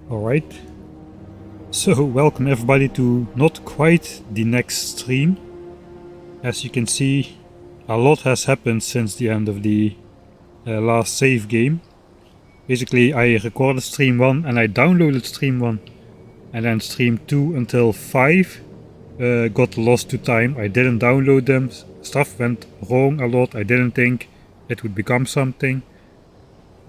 Alright, so welcome everybody to not quite the next stream. As you can see, a lot has happened since the end of the last save game. Basically, I recorded stream 1 and I downloaded stream 1, and then stream 2 until 5 got lost to time. I didn't download them, stuff went wrong a lot. I didn't think it would become something.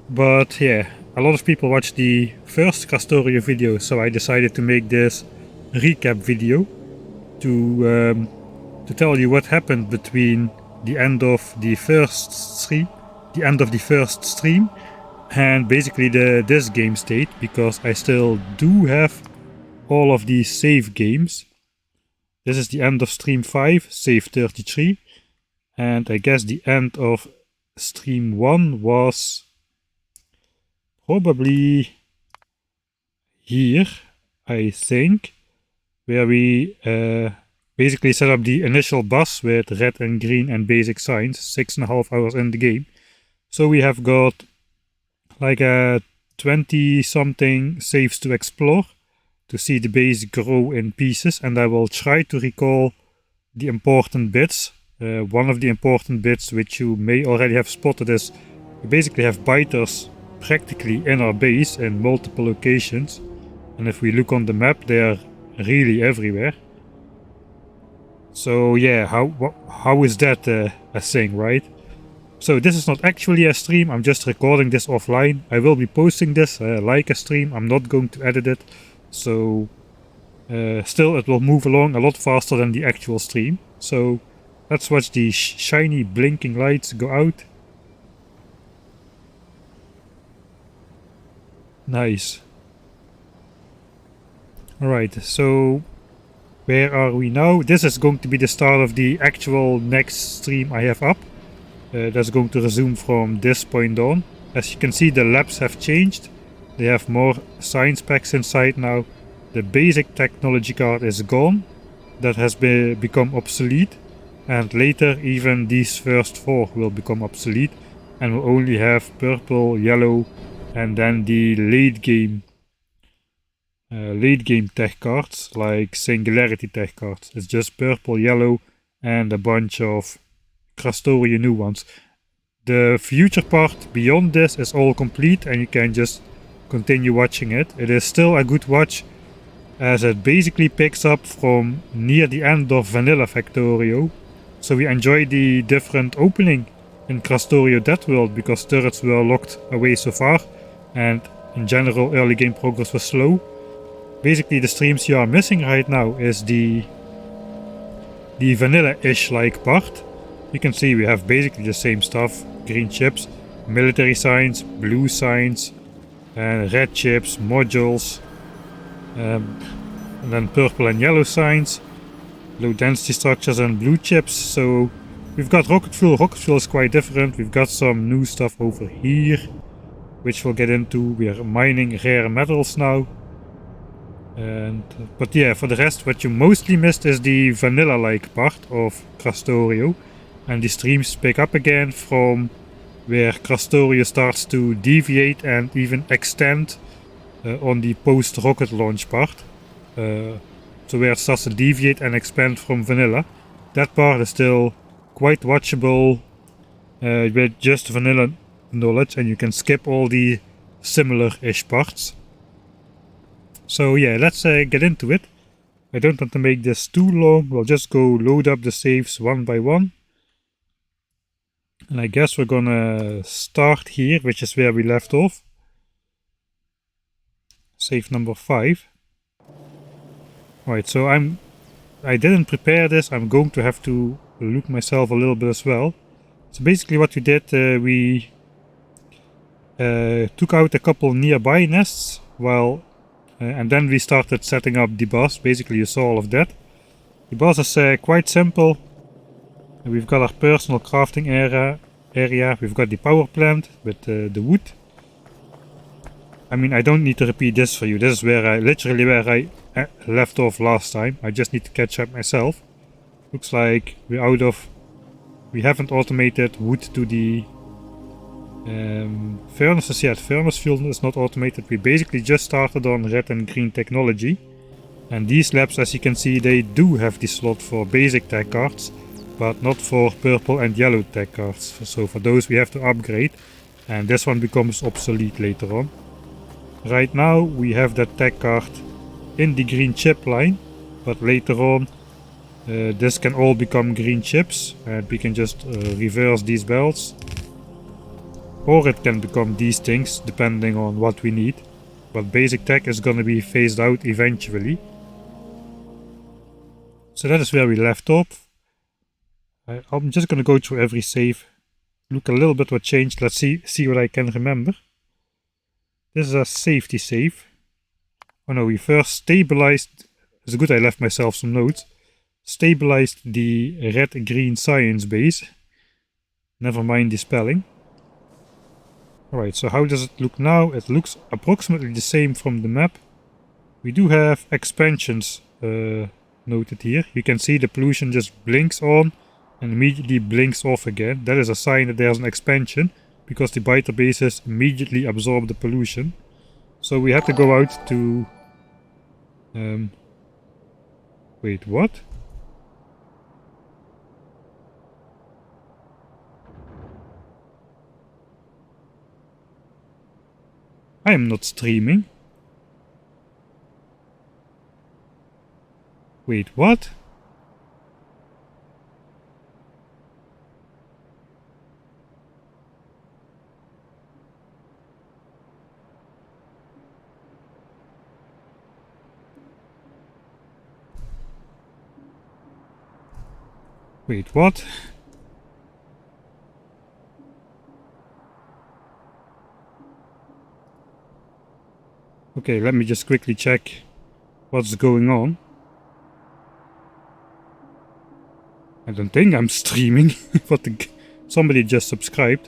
But yeah, a lot of people watched the first Krastorio video, so I decided to make this recap video to tell you what happened between the end of the first stream, and basically this game state, because I still do have all of these save games. This is the end of stream 5, save 33, and I guess the end of stream 1 was probably here, I think, where we basically set up the initial boss with red and green and basic signs, 6.5 hours in the game. So we have got like 20 something saves to explore to see the base grow in pieces, and I will try to recall the important bits. One of the important bits, which you may already have spotted, is we basically have biters practically in our base in multiple locations, and if we look on the map, they are really everywhere. So yeah, how is that a thing, right? So this is not actually a stream, I'm just recording this offline. I will be posting this like a stream, I'm not going to edit it, so still it will move along a lot faster than the actual stream. So let's watch the shiny blinking lights go out. Nice. Alright, so where are we now? This is going to be the start of the actual next stream I have up. That's going to resume from this point on. As you can see, the labs have changed. They have more science packs inside now. The basic technology card is gone. That has become obsolete. And later even these first 4 will become obsolete. And we'll only have purple, yellow, and then the late game tech cards, like Singularity tech cards. It's just purple, yellow, and a bunch of Krastorio new ones. The future part beyond this is all complete, and you can just continue watching it. It is still a good watch, as it basically picks up from near the end of Vanilla Factorio. So we enjoy the different opening in Krastorio DeathWorld, because turrets were locked away so far, and in general early game progress was slow. Basically the streams you are missing right now is the vanilla-ish like part. You can see we have basically the same stuff: green chips, military signs, blue signs, and red chips, modules, and then purple and yellow signs, low density structures, and blue chips. So we've got rocket fuel. Rocket fuel is quite different. We've got some new stuff over here, which we'll get into. We are mining rare metals now. But yeah, for the rest, what you mostly missed is the vanilla-like part of Krastorio. And the streams pick up again from where Krastorio starts to deviate and even extend on the post-rocket launch part. So where it starts to deviate and expand from vanilla. That part is still quite watchable with just vanilla knowledge, and you can skip all the similar-ish parts. So yeah, let's get into it. I don't want to make this too long. We'll just go load up the saves one by one. And I guess we're gonna start here, which is where we left off. Save number 5. Right, so I didn't prepare this. I'm going to have to look myself a little bit as well. So basically what we did, we took out a couple nearby nests while and then we started setting up the boss. Basically you saw all of that. The boss is quite simple. We've got our personal crafting area. We've got the power plant with the wood. I mean, I don't need to repeat this for you. This is where I left off last time. I just need to catch up myself. Looks like we haven't automated wood to the Furnaces, yeah, furnace fuel is not automated. We basically just started on red and green technology. And these labs, as you can see, they do have the slot for basic tech cards, but not for purple and yellow tech cards. So for those we have to upgrade, and this one becomes obsolete later on. Right now we have that tech card in the green chip line, but later on this can all become green chips, and we can just reverse these belts. Or it can become these things, depending on what we need. But basic tech is gonna be phased out eventually. So that is where we left off. I'm just gonna go through every save, look a little bit what changed. Let's see what I can remember. This is a safety save. Oh no, we first stabilized. It's good I left myself some notes. Stabilized the red-green science base. Never mind the spelling. Alright, so how does it look now? It looks approximately the same from the map. We do have expansions noted here. You can see the pollution just blinks on and immediately blinks off again. That is a sign that there's an expansion, because the biter bases immediately absorb the pollution. So we had to go out to... wait, what? I am not streaming. Wait, what? Wait, what? Okay, let me just quickly check what's going on. I don't think I'm streaming. Somebody just subscribed.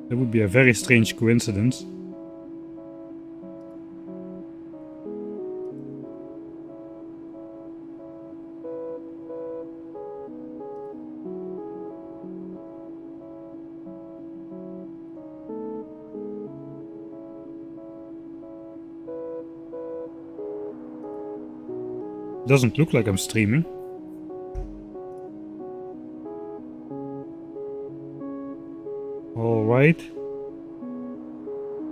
That would be a very strange coincidence. Doesn't look like I'm streaming. Alright.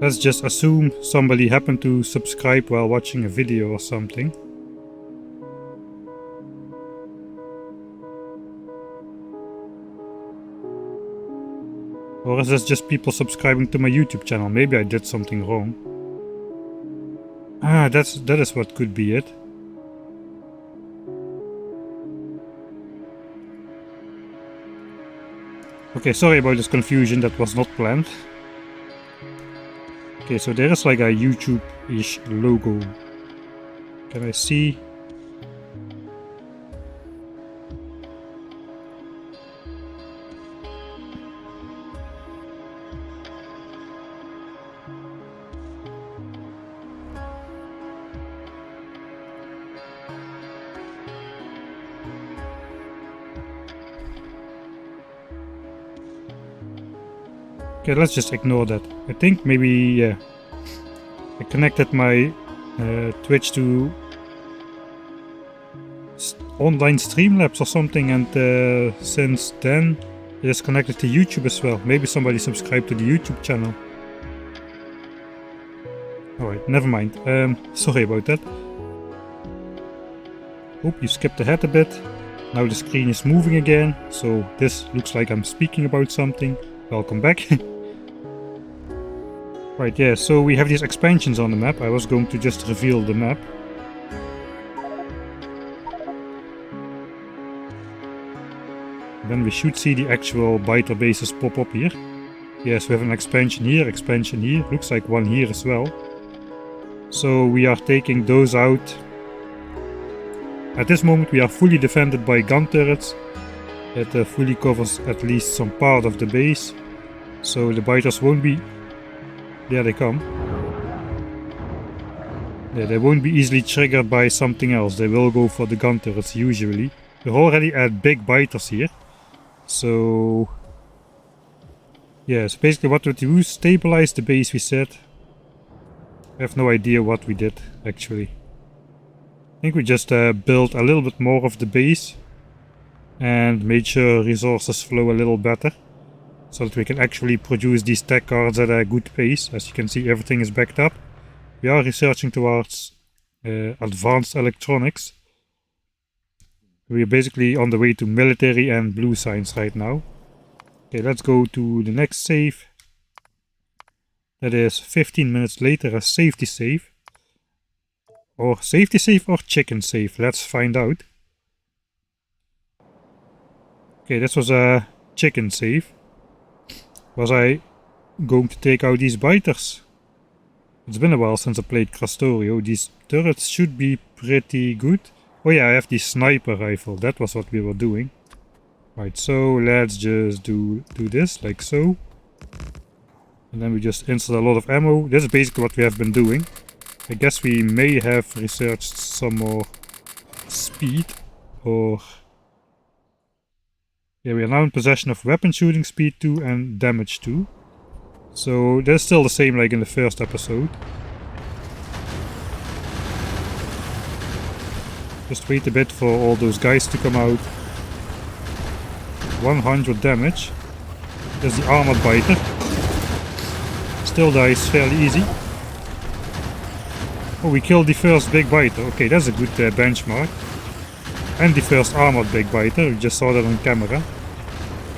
Let's just assume somebody happened to subscribe while watching a video or something. Or is this just people subscribing to my YouTube channel? Maybe I did something wrong. Ah, that is what could be it. Okay, sorry about this confusion, that was not planned. Okay, so there is like a YouTube-ish logo. Can I see? Okay, let's just ignore that. I think maybe, yeah, I connected my Twitch to online Streamlabs or something, and since then it is connected to YouTube as well. Maybe somebody subscribed to the YouTube channel. Alright, never mind. Sorry about that. Oop, you skipped ahead a bit. Now the screen is moving again, so this looks like I'm speaking about something. Welcome back. Right, yeah, so we have these expansions on the map. I was going to just reveal the map. Then we should see the actual biter bases pop up here. Yes, we have an expansion here, looks like one here as well. So we are taking those out. At this moment we are fully defended by gun turrets. It fully covers at least some part of the base. So the biters won't be... There they come. Yeah, they won't be easily triggered by something else. They will go for the gun turrets usually. We're already at big biters here. So Yeah, so basically what we do, stabilize the base, we said. I have no idea what we did, actually. I think we just built a little bit more of the base and made sure resources flow a little better, so that we can actually produce these tech cards at a good pace. As you can see, everything is backed up. We are researching towards advanced electronics. We're basically on the way to military and blue science right now. Okay, let's go to the next save. That is 15 minutes later, a safety save. Or safety save or chicken save, let's find out. Okay, this was a chicken save. Was I going to take out these biters? It's been a while since I played Krastorio. These turrets should be pretty good. Oh yeah, I have the sniper rifle. That was what we were doing. Right, so let's just do this, like so. And then we just insert a lot of ammo. This is basically what we have been doing. I guess we may have researched some more speed, or... Yeah, we are now in possession of weapon shooting speed 2 and damage 2. So that's still the same like in the first episode. Just wait a bit for all those guys to come out. 100 damage. There's the armored biter. Still dies fairly easy. Oh, we killed the first big biter. Okay, that's a good benchmark. And the first armored big biter. We just saw that on camera.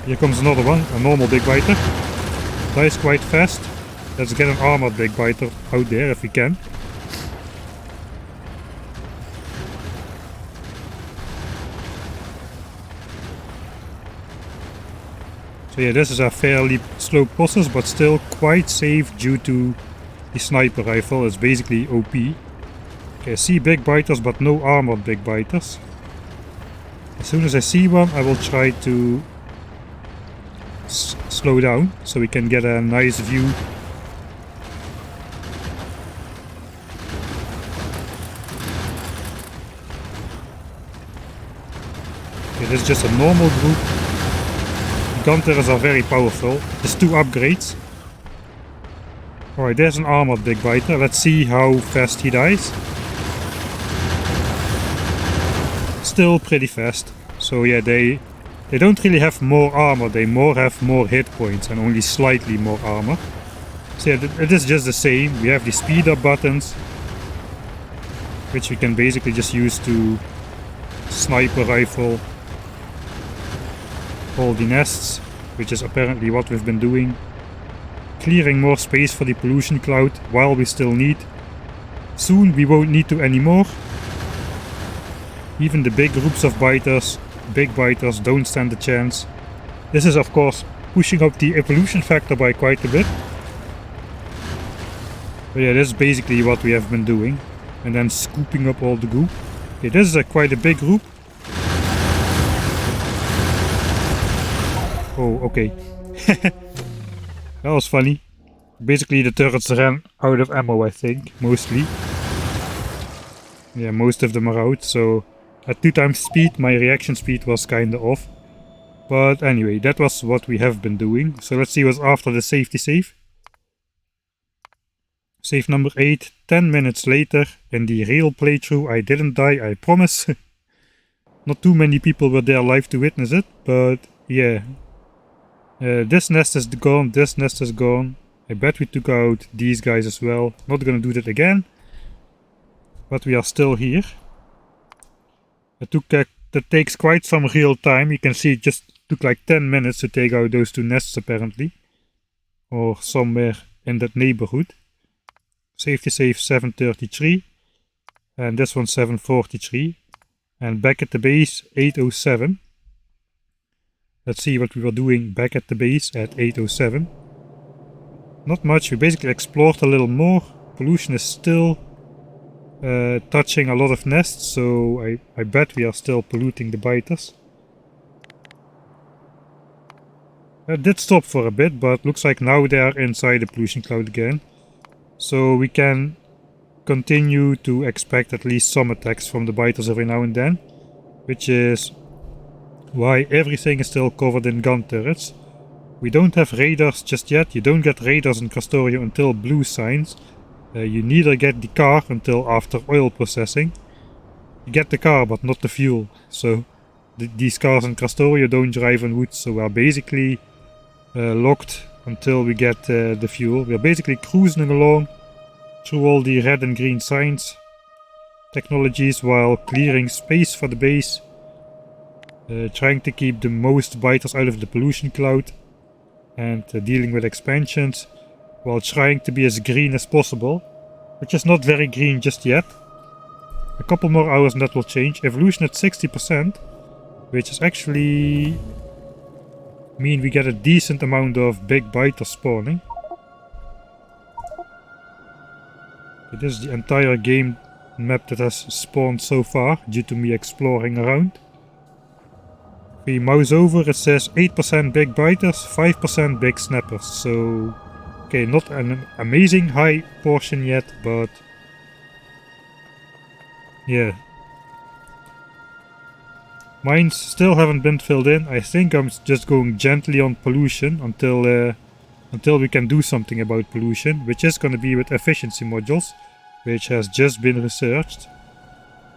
Here comes another one, a normal big biter. Dies quite fast. Let's get an armored big biter out there if we can. So yeah, this is a fairly slow process, but still quite safe due to the sniper rifle. It's basically OP. Okay, I see big biters, but no armored big biters. As soon as I see one, I will try to slow down so we can get a nice view. Okay, this is just a normal group. Gun turrets are very powerful. There's 2 upgrades. Alright, there's an armored big biter. Let's see how fast he dies. Still pretty fast. So yeah, they don't really have more armor. They have more hit points and only slightly more armor. So yeah, it is just the same. We have the speed up buttons, which we can basically just use to sniper rifle all the nests, which is apparently what we've been doing. Clearing more space for the pollution cloud while we still need. Soon we won't need to anymore. Even the big groups of big biters don't stand a chance. This is of course pushing up the pollution factor by quite a bit. But yeah, this is basically what we have been doing. And then scooping up all the goo. Okay, this is quite a big group. Oh, okay. That was funny. Basically the turrets ran out of ammo, I think, mostly. Yeah, most of them are out, so at 2 times speed my reaction speed was kinda off. But anyway, that was what we have been doing. So let's see what's after the safety save. Save number 8, 10 minutes later. In the real playthrough I didn't die, I promise. Not too many people were there live to witness it, but yeah. This nest is gone, this nest is gone. I bet we took out these guys as well. Not gonna do that again. But we are still here. That takes quite some real time. You can see it just took like 10 minutes to take out those 2 nests apparently. Or somewhere in that neighborhood. Safety save 733. And this one 743. And back at the base 807. Let's see what we were doing back at the base at 807. Not much, we basically explored a little more. Pollution is still touching a lot of nests, so I bet we are still polluting the biters. It did stop for a bit, but looks like now they are inside the pollution cloud again. So we can continue to expect at least some attacks from the biters every now and then. Which is why everything is still covered in gun turrets. We don't have radars just yet. You don't get radars in Krastorio until blue signs. You neither get the car until after oil processing. You get the car but not the fuel. So these cars in Krastorio don't drive on wood, so we are basically locked until we get the fuel. We are basically cruising along through all the red and green signs technologies while clearing space for the base. Trying to keep the most biters out of the pollution cloud and dealing with expansions while trying to be as green as possible, which is not very green just yet. A couple more hours and that will change. Evolution at 60%, which is actually mean we get a decent amount of big biters spawning. Okay, this is the entire game map that has spawned so far due to me exploring around. If we mouse over, it says 8% big biters, 5% big snappers. So, okay, not an amazing high portion yet, but yeah. Mines still haven't been filled in. I think I'm just going gently on pollution until we can do something about pollution, which is going to be with efficiency modules, which has just been researched.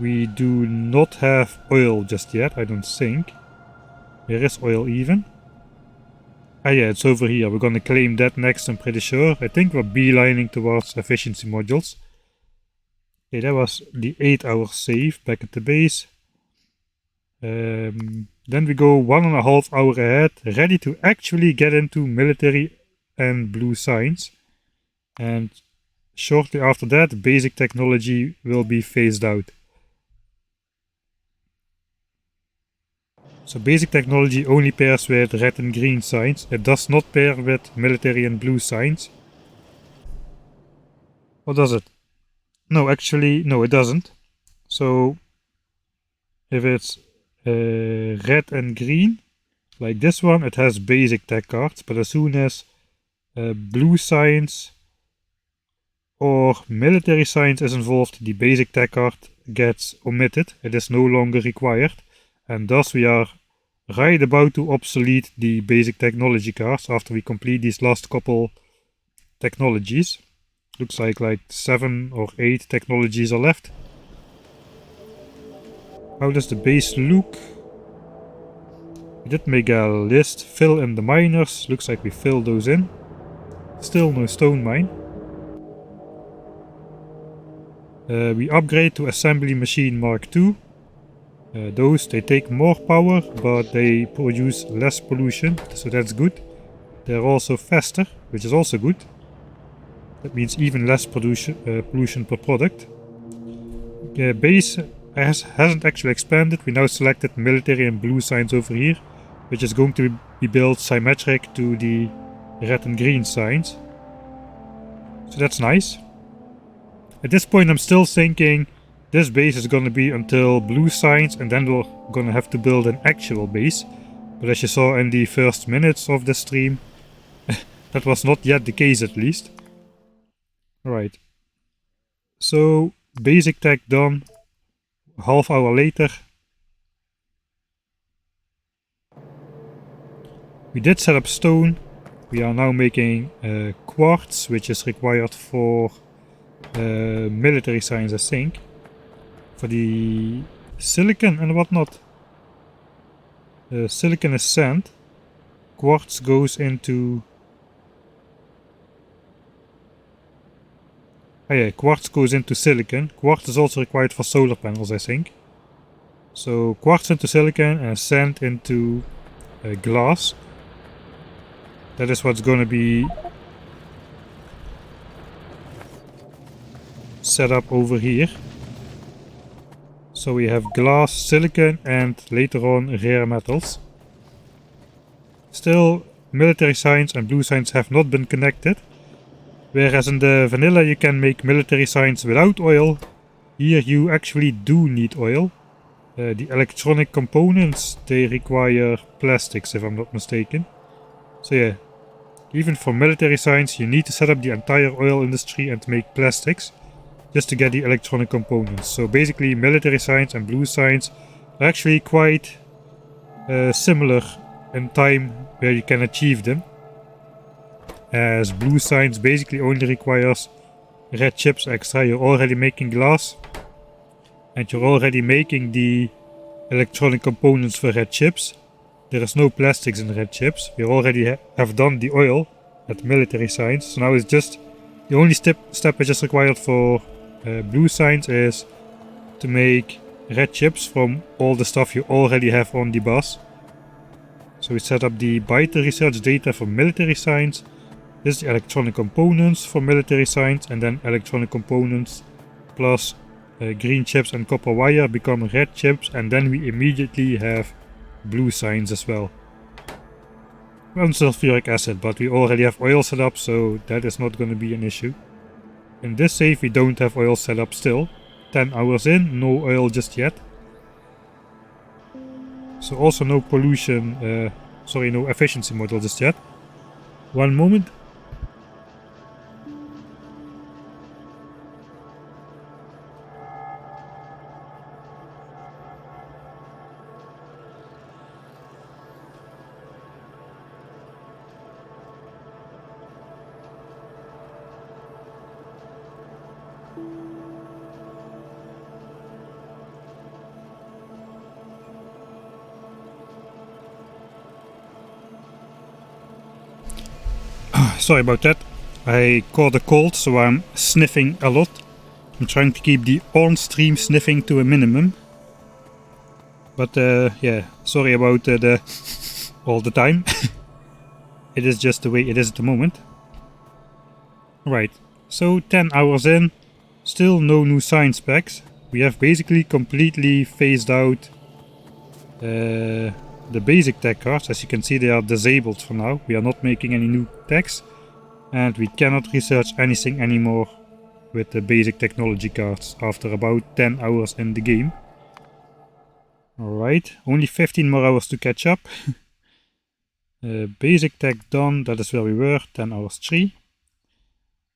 We do not have oil just yet, I don't think. Where is oil even? Ah yeah, it's over here. We're gonna claim that next, I'm pretty sure. I think we're beelining towards efficiency modules. Okay, that was the 8-hour save back at the base. Then we go 1.5 hours ahead, ready to actually get into military and blue signs. And shortly after that, basic technology will be phased out. So basic technology only pairs with red and green signs. It does not pair with military and blue signs. Or does it? No, actually, no, it doesn't. So if it's red and green, like this one, it has basic tech cards. But as soon as blue signs or military signs is involved, the basic tech card gets omitted. It is no longer required. And thus we are right about to obsolete the basic technology cards after we complete these last couple technologies. Looks like 7 or 8 technologies are left. How does the base look? We did make a list. Fill in the miners. Looks like we filled those in. Still no stone mine. We upgrade to assembly machine Mark II. Those, they take more power, but they produce less pollution, so that's good. They're also faster, which is also good. That means even less pollution per product. Base hasn't actually expanded. We now selected military and blue signs over here, which is going to be built symmetric to the red and green signs. So that's nice. At this point I'm still thinking this base is gonna be until blue signs, and then we're gonna have to build an actual base. But as you saw in the first minutes of the stream, that was not yet the case at least. Alright. So, basic tech done. Half hour later. We did set up stone. We are now making quartz, which is required for military signs, I think. For the silicon and whatnot. Silicon is sand. Quartz goes into... Oh yeah, quartz goes into silicon. Quartz is also required for solar panels, I think. So quartz into silicon and sand into glass. That is what's going to be set up over here. So we have glass, silicon, and later on rare metals. Still, military signs and blue signs have not been connected. Whereas in the vanilla you can make military signs without oil, here you actually do need oil. The electronic components, they require plastics if I'm not mistaken. So yeah, even for military signs you need to set up the entire oil industry and make plastics just to get the electronic components. So basically military signs and blue signs are actually quite similar in time where you can achieve them. as blue science basically only requires red chips extra. You're already making glass, and you're already making the electronic components for red chips. There is no plastics in red chips. We already have done the oil at military science, so now it's just the only step which is required for blue science is to make red chips from all the stuff you already have on the bus. So we set up the byte research data for military science. This is the electronic components for military science, and then electronic components plus green chips and copper wire become red chips, and then we immediately have blue science as well. And sulfuric acid, but we already have oil set up, so that is not going to be an issue. In this save we don't have oil set up still. 10 hours in, no oil just yet. So also no pollution, no efficiency model just yet. One moment. Sorry about that. I caught a cold, so I'm sniffing a lot. I'm trying to keep the on-stream sniffing to a minimum. But yeah, sorry about the all the time. It is just the way it is at the moment. Right, so 10 hours in, still no new science packs. We have basically completely phased out the basic tech cards. As you can see, they are disabled for now. We are not making any new techs. And we cannot research anything anymore with the basic technology cards after about 10 hours in the game. Alright, only 15 more hours to catch up. Basic tech done, that is where we were, 10 hours 3.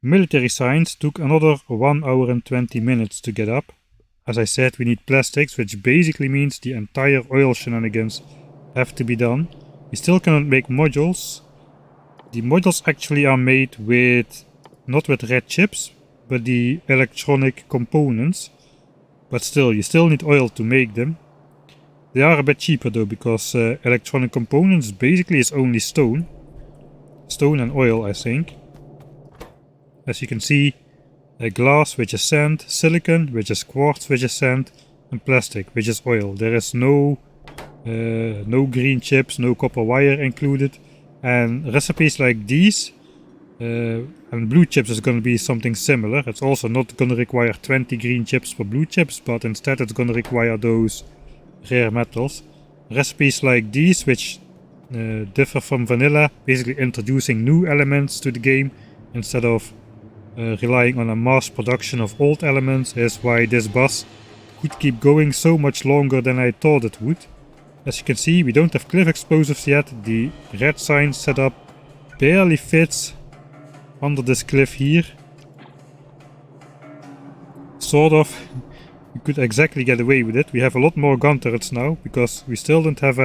Military science took another 1 hour and 20 minutes to get up. As I said, we need plastics, which basically means the entire oil shenanigans have to be done. We still cannot make modules. The modules actually are made with, not with red chips, but the electronic components. But still, you still need oil to make them. They are a bit cheaper though, because electronic components basically is only stone. Stone and oil, I think. As you can see, glass, which is sand, silicon, which is quartz, which is sand, and plastic, which is oil. There is no green chips, no copper wire included. And recipes like these, and blue chips is going to be something similar. It's also not going to require 20 green chips for blue chips, but instead it's going to require those rare metals. Recipes like these, which differ from vanilla, basically introducing new elements to the game instead of relying on a mass production of old elements, is why this bus could keep going so much longer than I thought it would. As you can see, we don't have cliff explosives yet. The red sign setup barely fits under this cliff here. Sort of. We could exactly get away with it. We have a lot more gun turrets now, because we still don't have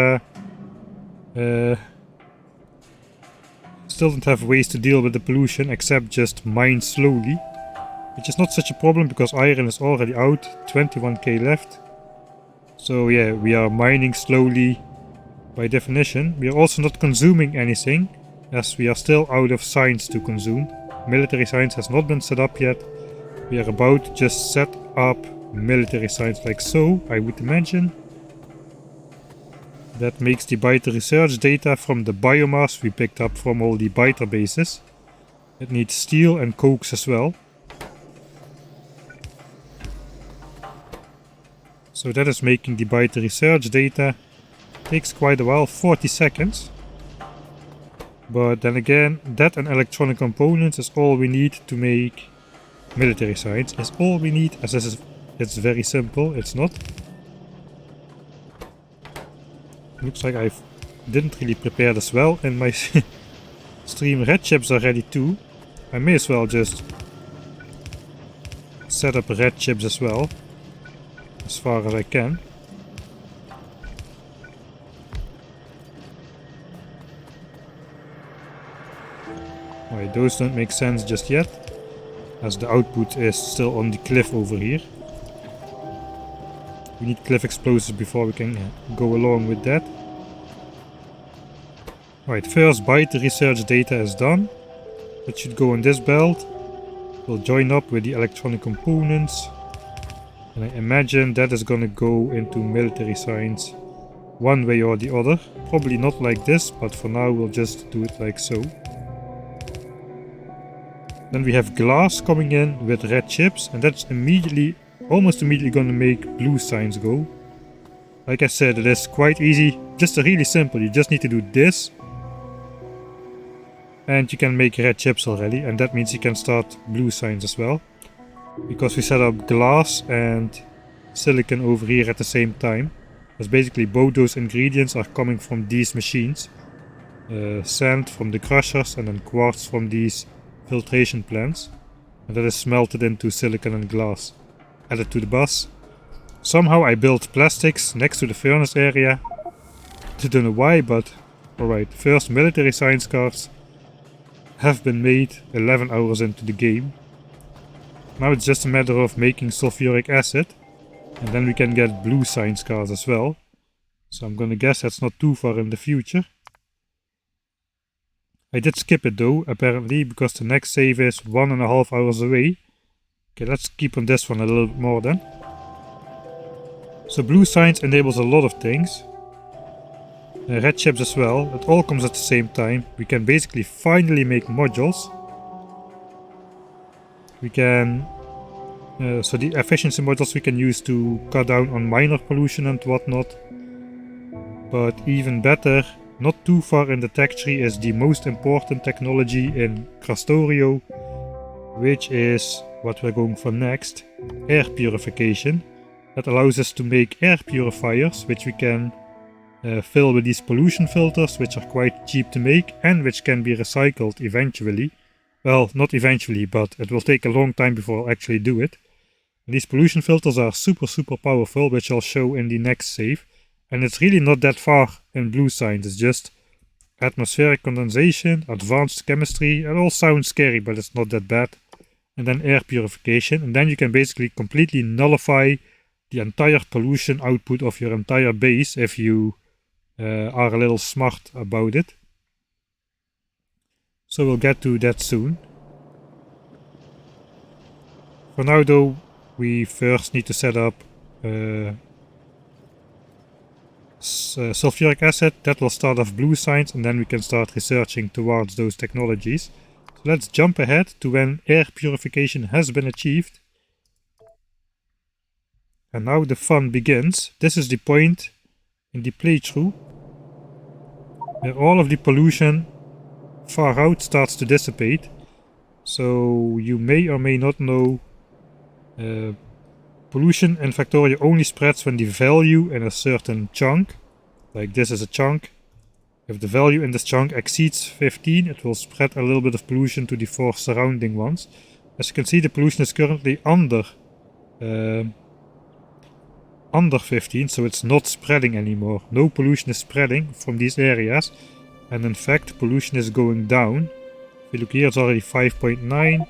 ways to deal with the pollution except just mine slowly. Which is not such a problem because iron is already out, 21k left. So yeah, we are mining slowly by definition. We are also not consuming anything, as we are still out of science to consume. Military science has not been set up yet. We are about to just set up military science like so, I would imagine. That makes the biter research data from the biomass we picked up from all the biter bases. It needs steel and cokes as well. So that is making the biter research data. Takes quite a while, 40 seconds. But then again, that and electronic components is all we need to make military science. Is all we need, as this is, it's very simple, it's not. Looks like I didn't really prepare this well in my stream. Red chips are ready too. I may as well just set up red chips as well, as far as I can. Alright, those don't make sense just yet, as the output is still on the cliff over here. We need cliff explosives before we can go along with that. Alright, first byte research data is done. That should go on this belt. We'll join up with the electronic components. And I imagine that is gonna go into military science one way or the other. Probably not like this, but for now we'll just do it like so. Then we have glass coming in with red chips, and that's almost immediately gonna make blue science go. Like I said, it is quite easy, just really simple. You just need to do this. And you can make red chips already, and that means you can start blue science as well. Because we set up glass and silicon over here at the same time. Because basically both those ingredients are coming from these machines. Sand from the crushers and then quartz from these filtration plants. And that is smelted into silicon and glass. Added to the bus. Somehow I built plastics next to the furnace area. I don't know why, but alright. First military science cars have been made 11 hours into the game. Now it's just a matter of making sulfuric acid, and then we can get blue science cars as well. So I'm gonna guess that's not too far in the future. I did skip it though, apparently, because the next save is 1.5 hours away. Okay, let's keep on this one a little bit more then. So blue science enables a lot of things. Red chips as well. It all comes at the same time. We can basically finally make modules. We can... so the efficiency modules we can use to cut down on minor pollution and whatnot. But even better, not too far in the tech tree is the most important technology in Krastorio, which is what we're going for next. Air purification. That allows us to make air purifiers, which we can fill with these pollution filters, which are quite cheap to make and which can be recycled eventually. Well, not eventually, but it will take a long time before I'll actually do it. And these pollution filters are super powerful, which I'll show in the next save. And it's really not that far in blue science, it's just atmospheric condensation, advanced chemistry. It all sounds scary, but it's not that bad. And then air purification, and then you can basically completely nullify the entire pollution output of your entire base if you are a little smart about it. So we'll get to that soon. For now though, we first need to set up sulfuric acid. That will start off blue science, and then we can start researching towards those technologies. So let's jump ahead to when air purification has been achieved. And now the fun begins. This is the point in the playthrough where all of the pollution far out starts to dissipate. So you may or may not know, pollution in Factorio only spreads when the value in a certain chunk, like this is a chunk, if the value in this chunk exceeds 15, it will spread a little bit of pollution to the 4 surrounding ones. As you can see, the pollution is currently under 15, so it's not spreading anymore. No pollution is spreading from these areas, and in fact pollution is going down. If you look here, it's already 5.9.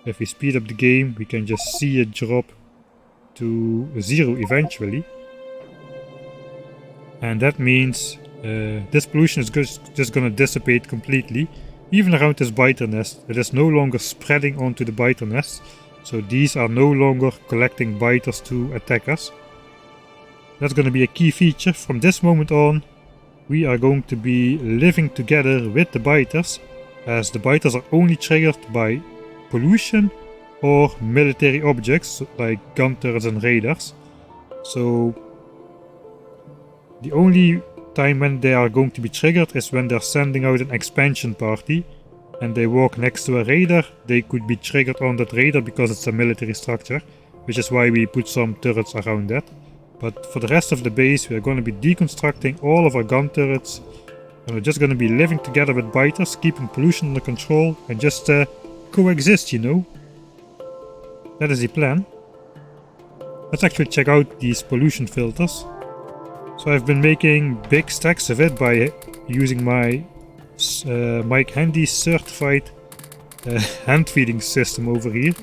If we speed up the game, we can just see it drop to 0 eventually. And that means this pollution is just gonna dissipate completely. Even around this biter nest, it is no longer spreading onto the biter nests, so these are no longer collecting biters to attack us. That's going to be a key feature. From this moment on, we are going to be living together with the biters, as the biters are only triggered by pollution or military objects like gun turrets and radars. So the only time when they are going to be triggered is when they're sending out an expansion party and they walk next to a radar. They could be triggered on that radar because it's a military structure, which is why we put some turrets around that. But for the rest of the base, we are going to be deconstructing all of our gun turrets, and we're just going to be living together with biters, keeping pollution under control, and just coexist, you know. That is the plan. Let's actually check out these pollution filters. So I've been making big stacks of it by using my Mike Handy certified hand feeding system over here.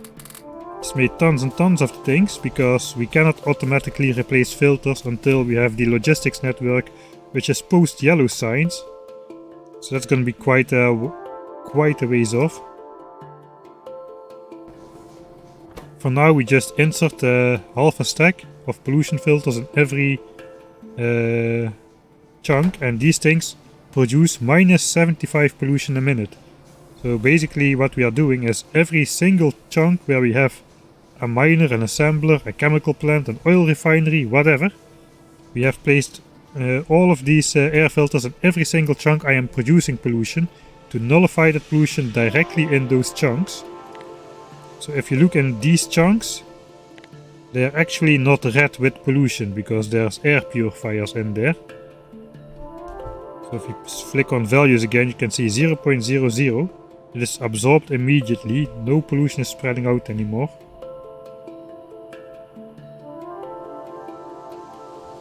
It's made tons and tons of things because we cannot automatically replace filters until we have the logistics network, which is post yellow signs. So that's going to be quite a ways off. For now we just insert half a stack of pollution filters in every chunk, and these things produce minus 75 pollution a minute. So basically what we are doing is every single chunk where we have a miner, an assembler, a chemical plant, an oil refinery, whatever, we have placed all of these air filters in every single chunk. I am producing pollution to nullify that pollution directly in those chunks. So if you look in these chunks, they are actually not red with pollution because there's air purifiers in there. So if you flick on values again, you can see 0.00. It is absorbed immediately. No pollution is spreading out anymore.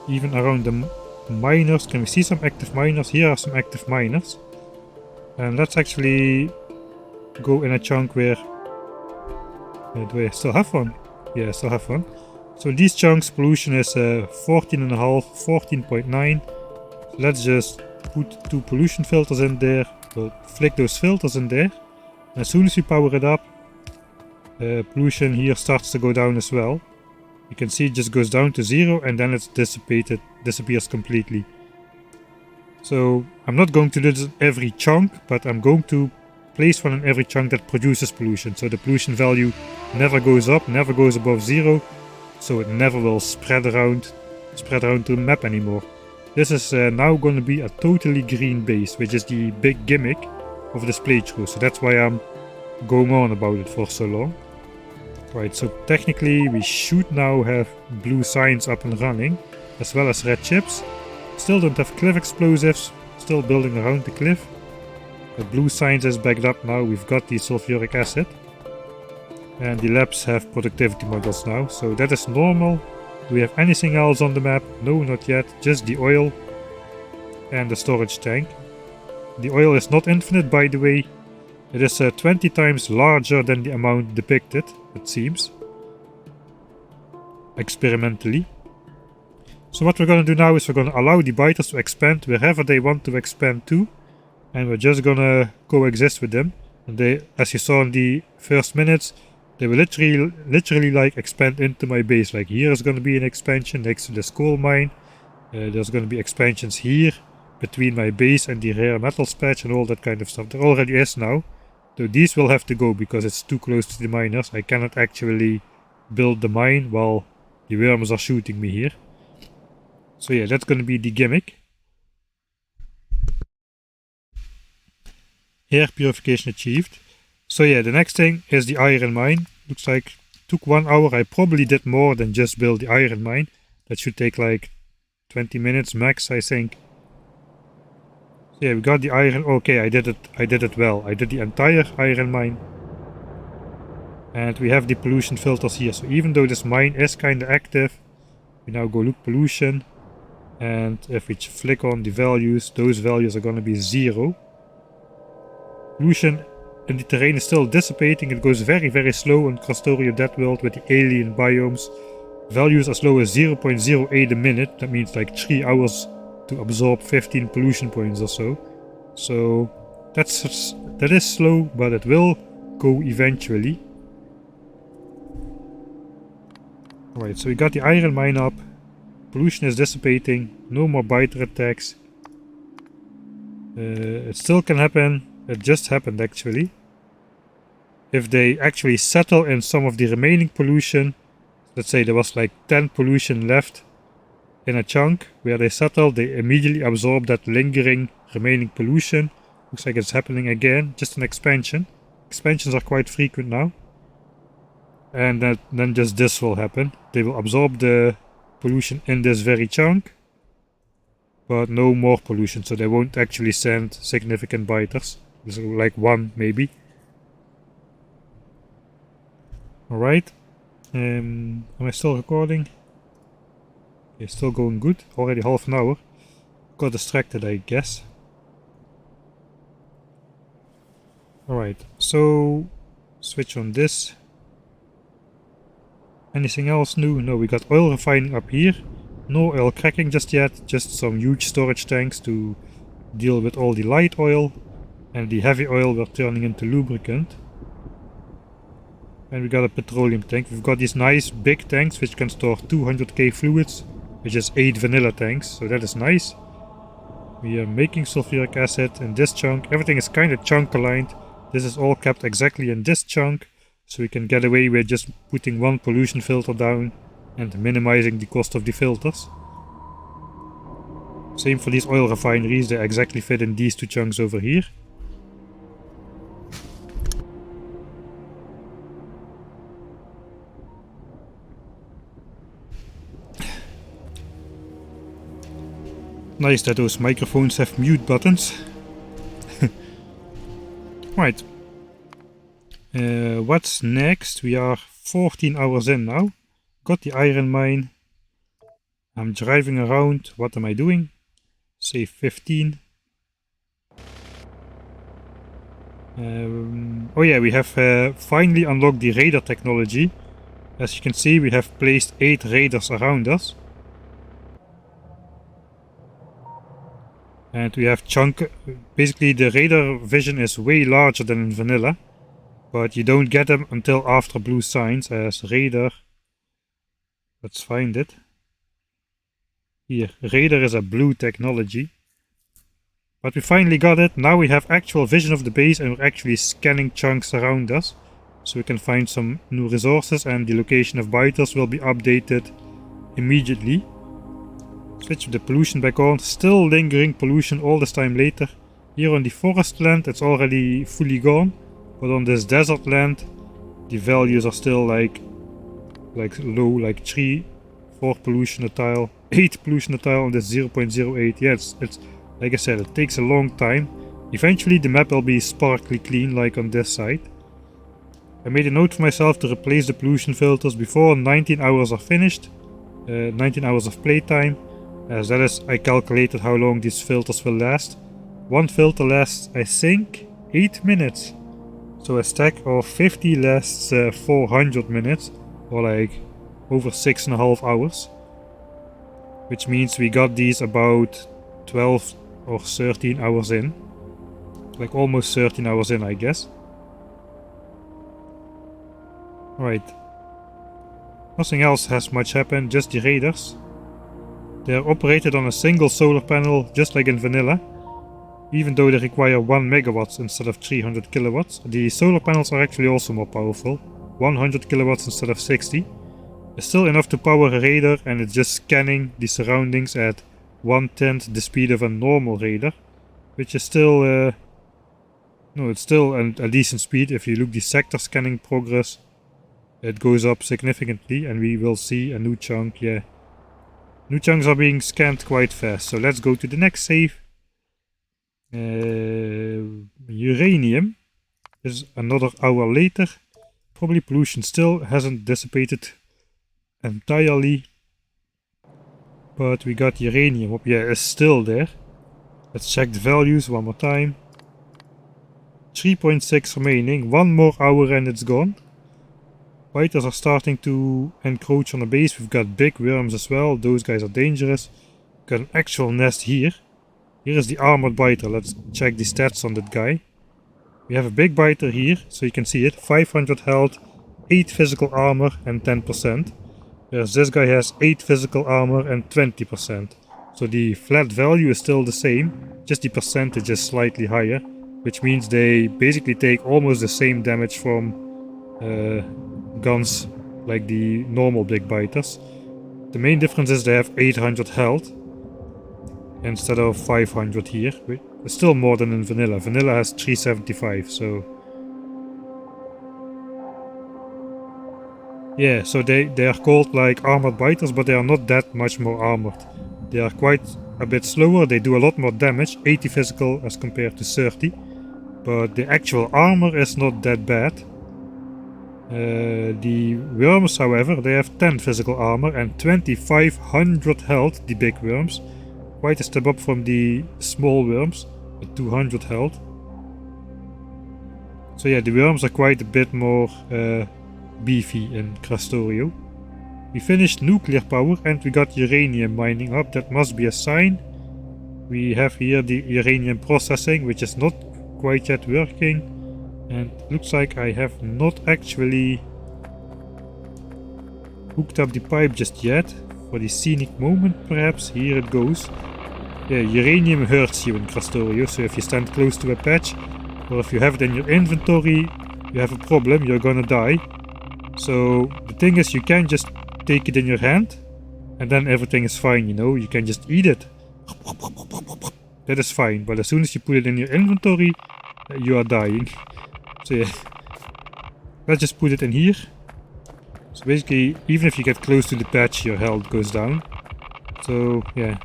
Even around the miners, can we see some active miners? Here are some active miners. And let's actually go in a chunk where... do I still have one? Yeah, I still have one. So in these chunks, pollution is 14.5, 14.9. So let's just put 2 pollution filters in there. We'll flick those filters in there. And as soon as we power it up, pollution here starts to go down as well. You can see it just goes down to 0 and then it's disappears completely. So I'm not going to do this in every chunk, but I'm going to place one in every chunk that produces pollution. So the pollution value never goes up, never goes above 0. So it never will spread around the map anymore. This is now going to be a totally green base, which is the big gimmick of this playthrough. So that's why I'm going on about it for so long. Right, so technically we should now have blue signs up and running, as well as red chips. Still don't have cliff explosives, still building around the cliff. The blue signs is backed up now, we've got the sulfuric acid. And the labs have productivity models now, so that is normal. Do we have anything else on the map? No, not yet, just the oil and the storage tank. The oil is not infinite, by the way. It is 20 times larger than the amount depicted, it seems. Experimentally. So what we're going to do now is we're going to allow the biters to expand wherever they want to expand to. And we're just going to coexist with them. And they, as you saw in the first minutes, they will literally like expand into my base. Like here is going to be an expansion next to this coal mine. There's going to be expansions here between my base and the rare metals patch and all that kind of stuff. There already is now. So these will have to go because it's too close to the miners. I cannot actually build the mine while the worms are shooting me here. So yeah, that's going to be the gimmick. Air purification achieved. So yeah, the next thing is the iron mine. Looks like it took 1 hour. I probably did more than just build the iron mine. That should take like 20 minutes max, I think. Yeah, we got the iron. Okay, I did it well. I did the entire iron mine. And we have the pollution filters here. So even though this mine is kind of active, we now go look pollution. And if we flick on the values, those values are going to be 0. Pollution in the terrain is still dissipating. It goes very, very slow on Krastorio DeathWorld with the alien biomes. Values as low as 0.08 a minute. That means like 3 hours to absorb 15 pollution points or so. So that is slow, but it will go eventually. Alright, so we got the iron mine up. Pollution is dissipating. No more biter attacks. It still can happen. It just happened actually. If they actually settle in some of the remaining pollution, let's say there was like 10 pollution left in a chunk where they settled, they immediately absorb that lingering remaining pollution. Looks like it's happening again, just an expansion. Expansions are quite frequent now. And then just this will happen. They will absorb the pollution in this very chunk, but no more pollution, so they won't actually send significant biters. So like 1 maybe. Alright. Am I still recording? Okay, still going good. Already half an hour. Got distracted, I guess. Alright, so switch on this. Anything else new? No, we got oil refining up here. No oil cracking just yet, just some huge storage tanks to deal with all the light oil, and the heavy oil we're turning into lubricant. And we got a petroleum tank. We've got these nice big tanks which can store 200k fluids, which is 8 vanilla tanks, so that is nice. We are making sulfuric acid in this chunk. Everything is kind of chunk aligned. This is all kept exactly in this chunk, so we can get away with just putting one pollution filter down and minimizing the cost of the filters. Same for these oil refineries, they exactly fit in these two chunks over here. Nice that those microphones have mute buttons. Right. What's next? We are 14 hours in now. Got the iron mine. I'm driving around. What am I doing? Say 15. Oh yeah, we have finally unlocked the radar technology. As you can see, we have placed 8 radars around us. And we have basically the radar vision is way larger than in vanilla. But you don't get them until after blue signs as radar. Let's find it. Here, radar is a blue technology. But we finally got it. Now we have actual vision of the base and we're actually scanning chunks around us. So we can find some new resources and the location of biters will be updated immediately. Switch the pollution back on. Still lingering pollution all this time later. Here on the forest land it's already fully gone. But on this desert land the values are still like low, like 3, 4 pollution a tile, 8 pollution a tile on this 0.08. Yeah, it's like I said, it takes a long time. Eventually the map will be sparkly clean like on this side. I made a note for myself to replace the pollution filters before 19 hours are finished. 19 hours of playtime. As that is, I calculated how long these filters will last. One filter lasts, I think, 8 minutes. So a stack of 50 lasts 400 minutes, or like over 6.5 hours. Which means we got these about 12 or 13 hours in. Like almost 13 hours in, I guess. Alright. Nothing else has much happened, just the radars. They are operated on a single solar panel, just like in vanilla. Even though they require 1 megawatts instead of 300 kilowatts, the solar panels are actually also more powerful. 100 kilowatts instead of 60. It's still enough to power a radar and it's just scanning the surroundings at 1/10 the speed of a normal radar. Which is still... no, it's still a decent speed. If you look the sector scanning progress, it goes up significantly and we will see a new chunk, yeah. New chunks are being scanned quite fast, so let's go to the next save. Uranium is another hour later. Probably pollution still hasn't dissipated entirely. But we got uranium up, yeah, it's still there. Let's check the values one more time. 3.6 remaining, 1 more hour and it's gone. Biters are starting to encroach on the base. We've got big worms as well. Those guys are dangerous. Got an actual nest here. Here is the armored biter. Let's check the stats on that guy. We have a big biter here, so you can see it. 500 health, 8 physical armor and 10%. Whereas this guy has 8 physical armor and 20%. So the flat value is still the same, just the percentage is slightly higher. Which means they basically take almost the same damage from guns like the normal big biters. The main difference is they have 800 health instead of 500 here. It's still more than in vanilla. Vanilla has 375, so... yeah, so they are called like armored biters, but they are not that much more armored. They are quite a bit slower, they do a lot more damage, 80 physical as compared to 30. But the actual armor is not that bad. The worms, however, they have 10 physical armor and 2500 health, the big worms. Quite a step up from the small worms, with 200 health. So yeah, the worms are quite a bit more beefy in Krastorio. We finished nuclear power and we got uranium mining up. That must be a sign. We have here the uranium processing, which is not quite yet working. And looks like I have not actually hooked up the pipe just yet. For the scenic moment perhaps. Here it goes. Yeah, uranium hurts you in Krastorio, so if you stand close to a patch, or if you have it in your inventory, you have a problem, you're gonna die. So the thing is, you can just take it in your hand, and then everything is fine, you know, you can just eat it. That is fine, but as soon as you put it in your inventory, you are dying. So yeah, let's just put it in here. So basically, even if you get close to the patch, your health goes down. So yeah.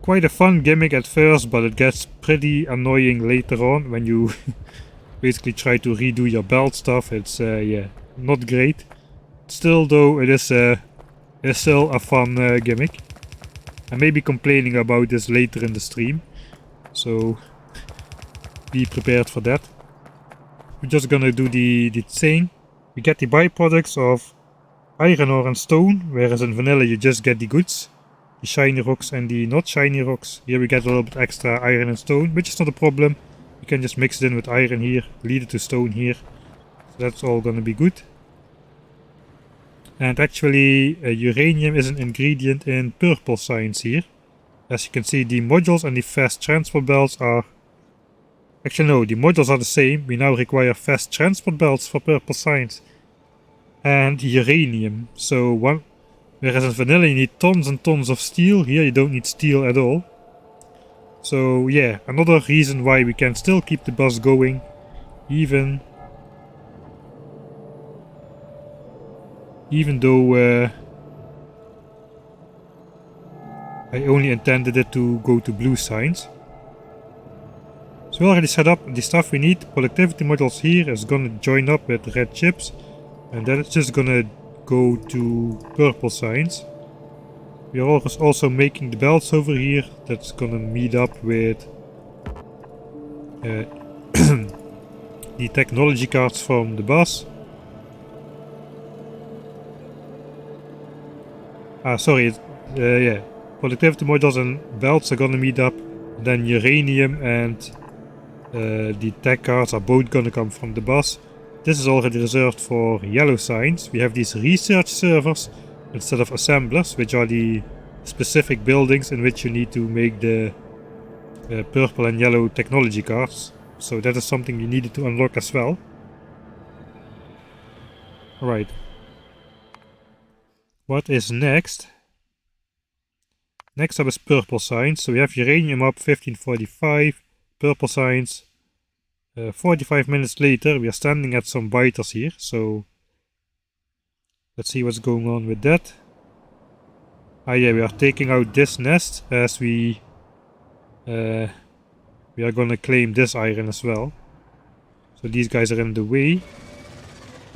Quite a fun gimmick at first, but it gets pretty annoying later on when you basically try to redo your belt stuff. It's yeah, not great. Still though, it is still a fun gimmick. I may be complaining about this later in the stream, so be prepared for that. We're just gonna do the thing. We get the byproducts of iron ore and stone, whereas in vanilla you just get the goods. The shiny rocks and the not shiny rocks. Here we get a little bit extra iron and stone, which is not a problem. You can just mix it in with iron here, lead it to stone here. So that's all gonna be good. And actually uranium is an ingredient in purple science here. As you can see, the modules and the fast transport belts are... Actually no, the modules are the same. We now require fast transport belts for purple science. And uranium. So whereas in vanilla you need tons and tons of steel, here you don't need steel at all. So yeah, another reason why we can still keep the bus going, even though I only intended it to go to blue signs. So we already set up the stuff we need. Productivity modules here is gonna join up with red chips, and then it's just gonna go to purple signs. We are also making the belts over here. That's gonna meet up with the technology cards from the bus. Sorry, yeah, productivity modules and belts are gonna meet up. Then uranium and the tech cards are both gonna come from the bus. This is already reserved for yellow signs. We have these research servers instead of assemblers, which are the specific buildings in which you need to make the purple and yellow technology cards. So that is something you needed to unlock as well. Alright. What is next? Next up is purple signs. So we have uranium up 1545, purple signs. 45 minutes later, we are standing at some biters here, so let's see what's going on with that. Yeah, we are taking out this nest as we are gonna claim this iron as well. So these guys are in the way.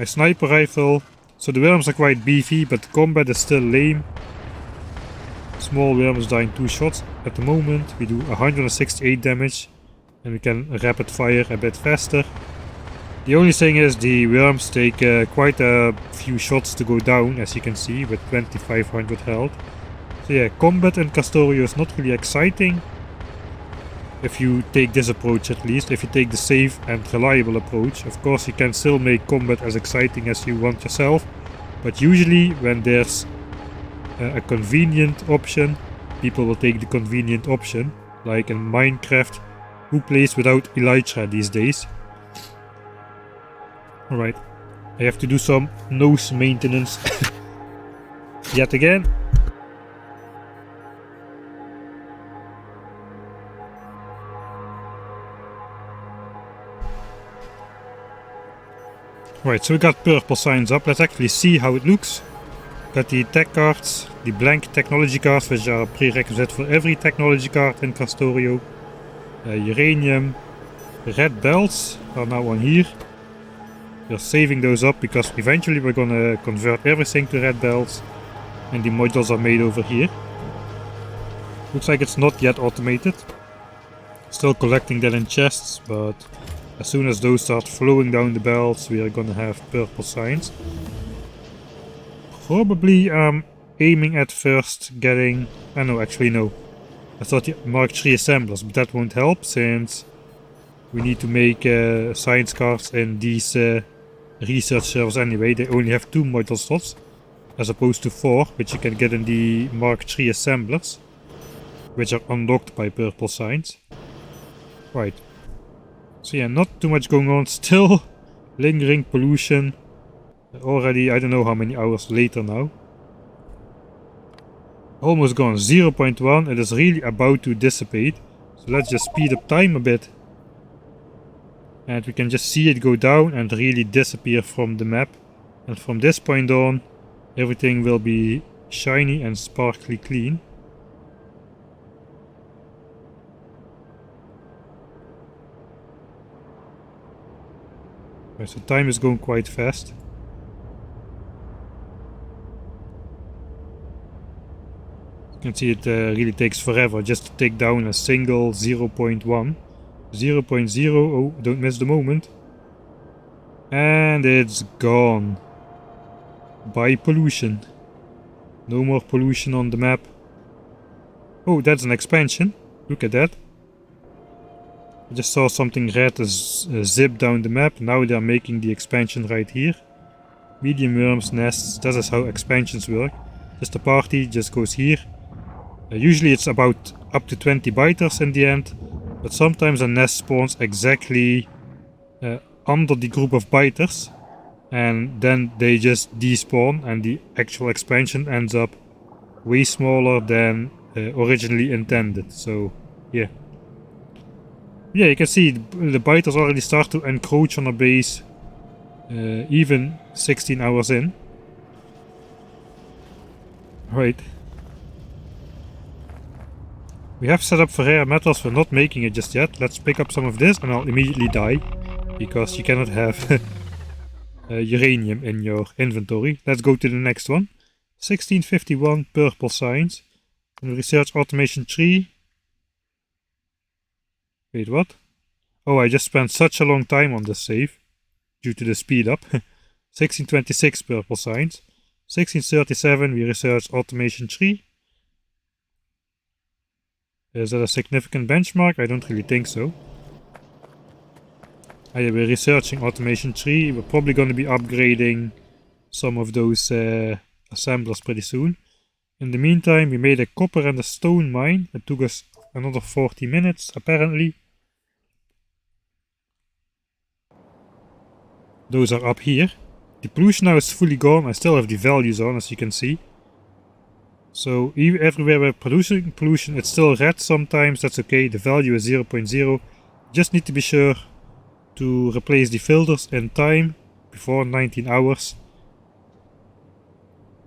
My sniper rifle. So the worms are quite beefy, but combat is still lame. Small worms dying 2 shots. At the moment we do 168 damage. And we can rapid fire a bit faster. The only thing is the worms take quite a few shots to go down, as you can see, with 2500 health. So yeah, combat in Krastorio is not really exciting. If you take this approach at least, if you take the safe and reliable approach. Of course you can still make combat as exciting as you want yourself. But usually when there's a convenient option, people will take the convenient option. Like in Minecraft. Who plays without Elytra these days? Alright, I have to do some nose maintenance yet again. Right, so we got purple signs up. Let's actually see how it looks. Got the tech cards, the blank technology cards, which are a prerequisite for every technology card in Krastorio. Uranium, red belts are now on here. We're saving those up because eventually we're gonna convert everything to red belts, and the modules are made over here. Looks like it's not yet automated. Still collecting that in chests, but As soon as those start flowing down the belts, we are gonna have purple signs. Probably aiming at first getting... no, actually no. I thought the Mark III assemblers, but that won't help since we need to make science cards in these research servers anyway. They only have 2 module slots as opposed to 4, which you can get in the Mark III assemblers, which are unlocked by purple signs. Right. So yeah, not too much going on. Still lingering pollution. Already, I don't know how many hours later now. Almost gone. 0.1. It is really about to dissipate. So let's just speed up time a bit. And we can just see it go down and really disappear from the map. And from this point on, everything will be shiny and sparkly clean. Right, so time is going quite fast. You can see it really takes forever just to take down a single 0.1. 0.0, oh, don't miss the moment. And it's gone. By pollution. No more pollution on the map. Oh, that's an expansion. Look at that. I just saw something red zip down the map. Now they are making the expansion right here. Medium worms, nests, that is how expansions work. Just a party just goes here. Usually it's about up to 20 biters in the end. But sometimes a nest spawns exactly under the group of biters. And then they just despawn and the actual expansion ends up way smaller than originally intended. So yeah. Yeah, you can see the biters already start to encroach on a base even 16 hours in. Right. We have set up for rare metals, we're not making it just yet. Let's pick up some of this and I'll immediately die. Because you cannot have uranium in your inventory. Let's go to the next one. 1651 purple signs. And research automation 3. Wait, what? Oh, I just spent such a long time on this save. Due to the speed up. 1626 purple signs. 1637 we research automation 3. Is that a significant benchmark? I don't really think so. Yeah, we're researching automation 3. We're probably going to be upgrading some of those assemblers pretty soon. In the meantime, we made a copper and a stone mine. It took us another 40 minutes, apparently. Those are up here. The pollution now is fully gone. I still have the values on, as you can see. So everywhere we're producing pollution, it's still red sometimes. That's okay. The value is 0.0. Just need to be sure to replace the filters in time, before 19 hours.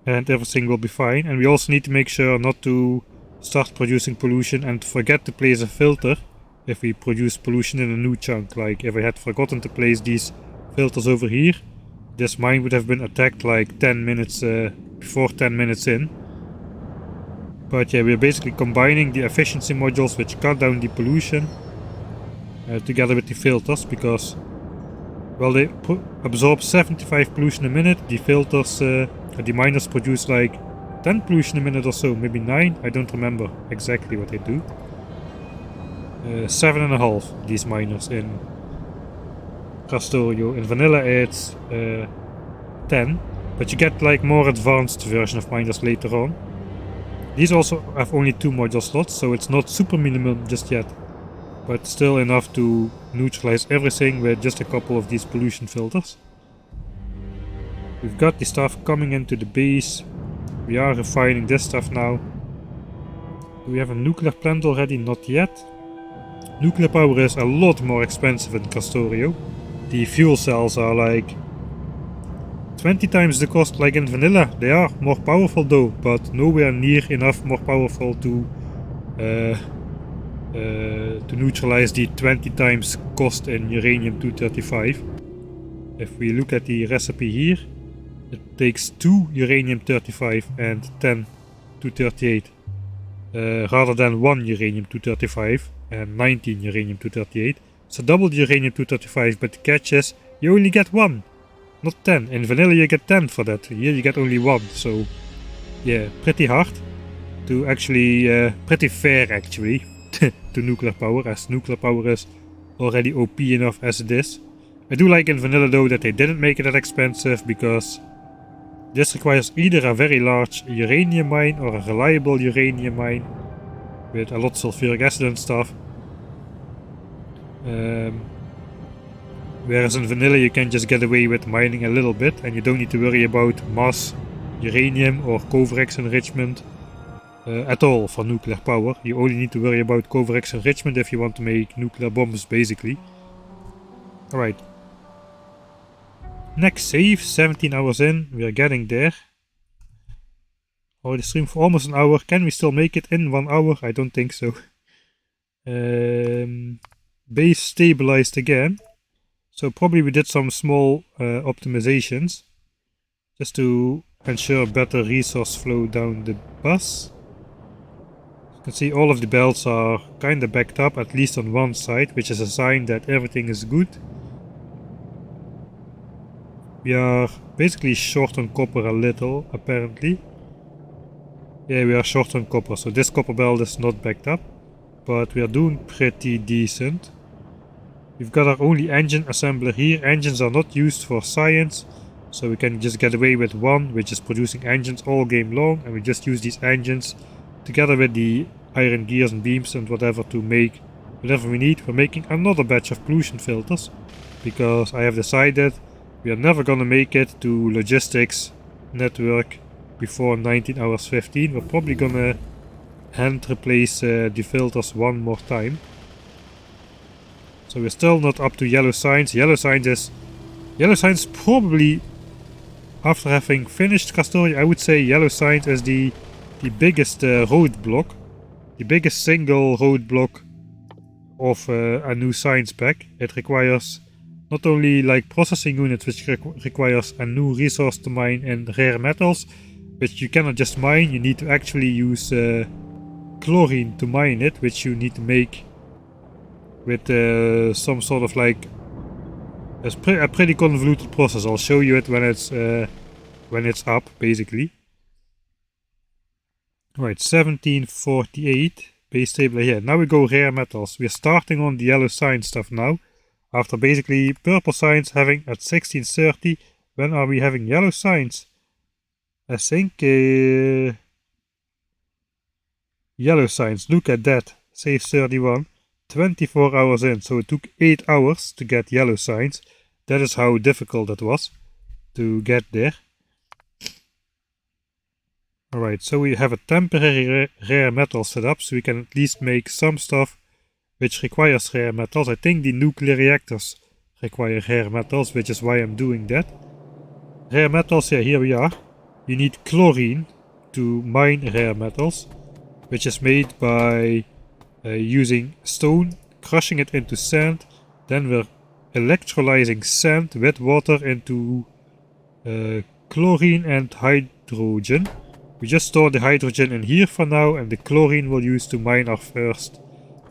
And everything will be fine. And we also need to make sure not to start producing pollution and forget to place a filter if we produce pollution in a new chunk. Like if I had forgotten to place these filters over here, this mine would have been attacked like 10 minutes before 10 minutes in. But yeah, we're basically combining the efficiency modules which cut down the pollution together with the filters, because well, they absorb 75 pollution a minute. The filters, the miners produce like 10 pollution a minute or so, maybe 9. I don't remember exactly what they do. 7.5 these miners in Krastorio. In vanilla it's 10, but you get like more advanced version of miners later on. These also have only 2 module slots, so it's not super minimum just yet. But still enough to neutralize everything with just a couple of these pollution filters. We've got the stuff coming into the base. We are refining this stuff now. Do we have a nuclear plant already? Not yet. Nuclear power is a lot more expensive in Krastorio. The fuel cells are like 20 times the cost like in vanilla. They are more powerful though, but nowhere near enough more powerful to neutralize the 20 times cost in uranium-235. If we look at the recipe here, it takes 2 uranium-35 and 10-238 rather than 1 uranium-235 and 19 uranium-238. So double the uranium-235, but the catch is you only get 1, not 10. In vanilla you get 10 for that, here you get only 1, so yeah, pretty hard to actually, pretty fair actually, to nuclear power, as nuclear power is already OP enough as it is. I do like in vanilla though that they didn't make it that expensive, because this requires either a very large uranium mine or a reliable uranium mine with a lot of sulfuric acid and stuff. Whereas in vanilla you can just get away with mining a little bit and you don't need to worry about mass uranium or Covarex enrichment at all for nuclear power. You only need to worry about Covarex enrichment if you want to make nuclear bombs, basically. Alright. Next save, 17 hours in, we are getting there. Already streamed for almost an hour. Can we still make it in 1 hour? I don't think so. Base stabilized again. So probably we did some small optimizations just to ensure better resource flow down the bus. You can see all of the belts are kinda backed up, at least on one side, which is a sign that everything is good. We are basically short on copper a little, apparently. Yeah, we are short on copper, so this copper belt is not backed up, but we are doing pretty decent. We've got our only engine assembler here. Engines are not used for science, so we can just get away with one, which is producing engines all game long, and we just use these engines together with the iron gears and beams and whatever to make whatever we need. We're making another batch of pollution filters, because I have decided we are never gonna make it to logistics network before 19 hours 15. We're probably gonna hand replace the filters one more time. So we're still not up to yellow signs. Yellow signs probably, after having finished Krastorio, I would say yellow signs is the biggest roadblock. The biggest single roadblock of a new science pack. It requires not only like processing units, which requires a new resource to mine in rare metals, which you cannot just mine, you need to actually use chlorine to mine it, which you need to make with some sort of like a pretty convoluted process. I'll show you it when it's up, basically. Right, 1748 base table here. Now we go rare metals. We're starting on the yellow science stuff now. After basically purple science having at 1630, when are we having yellow science? I think yellow science, look at that, save 31, 24 hours in, so it took 8 hours to get yellow science. That is how difficult it was to get there. Alright, so we have a temporary rare metal set up, so we can at least make some stuff which requires rare metals. I think the nuclear reactors require rare metals, which is why I'm doing that. Rare metals, yeah, here we are. You need chlorine to mine rare metals, which is made by using stone, crushing it into sand, then we're electrolyzing sand with water into chlorine and hydrogen. We just store the hydrogen in here for now, and the chlorine we'll use to mine our first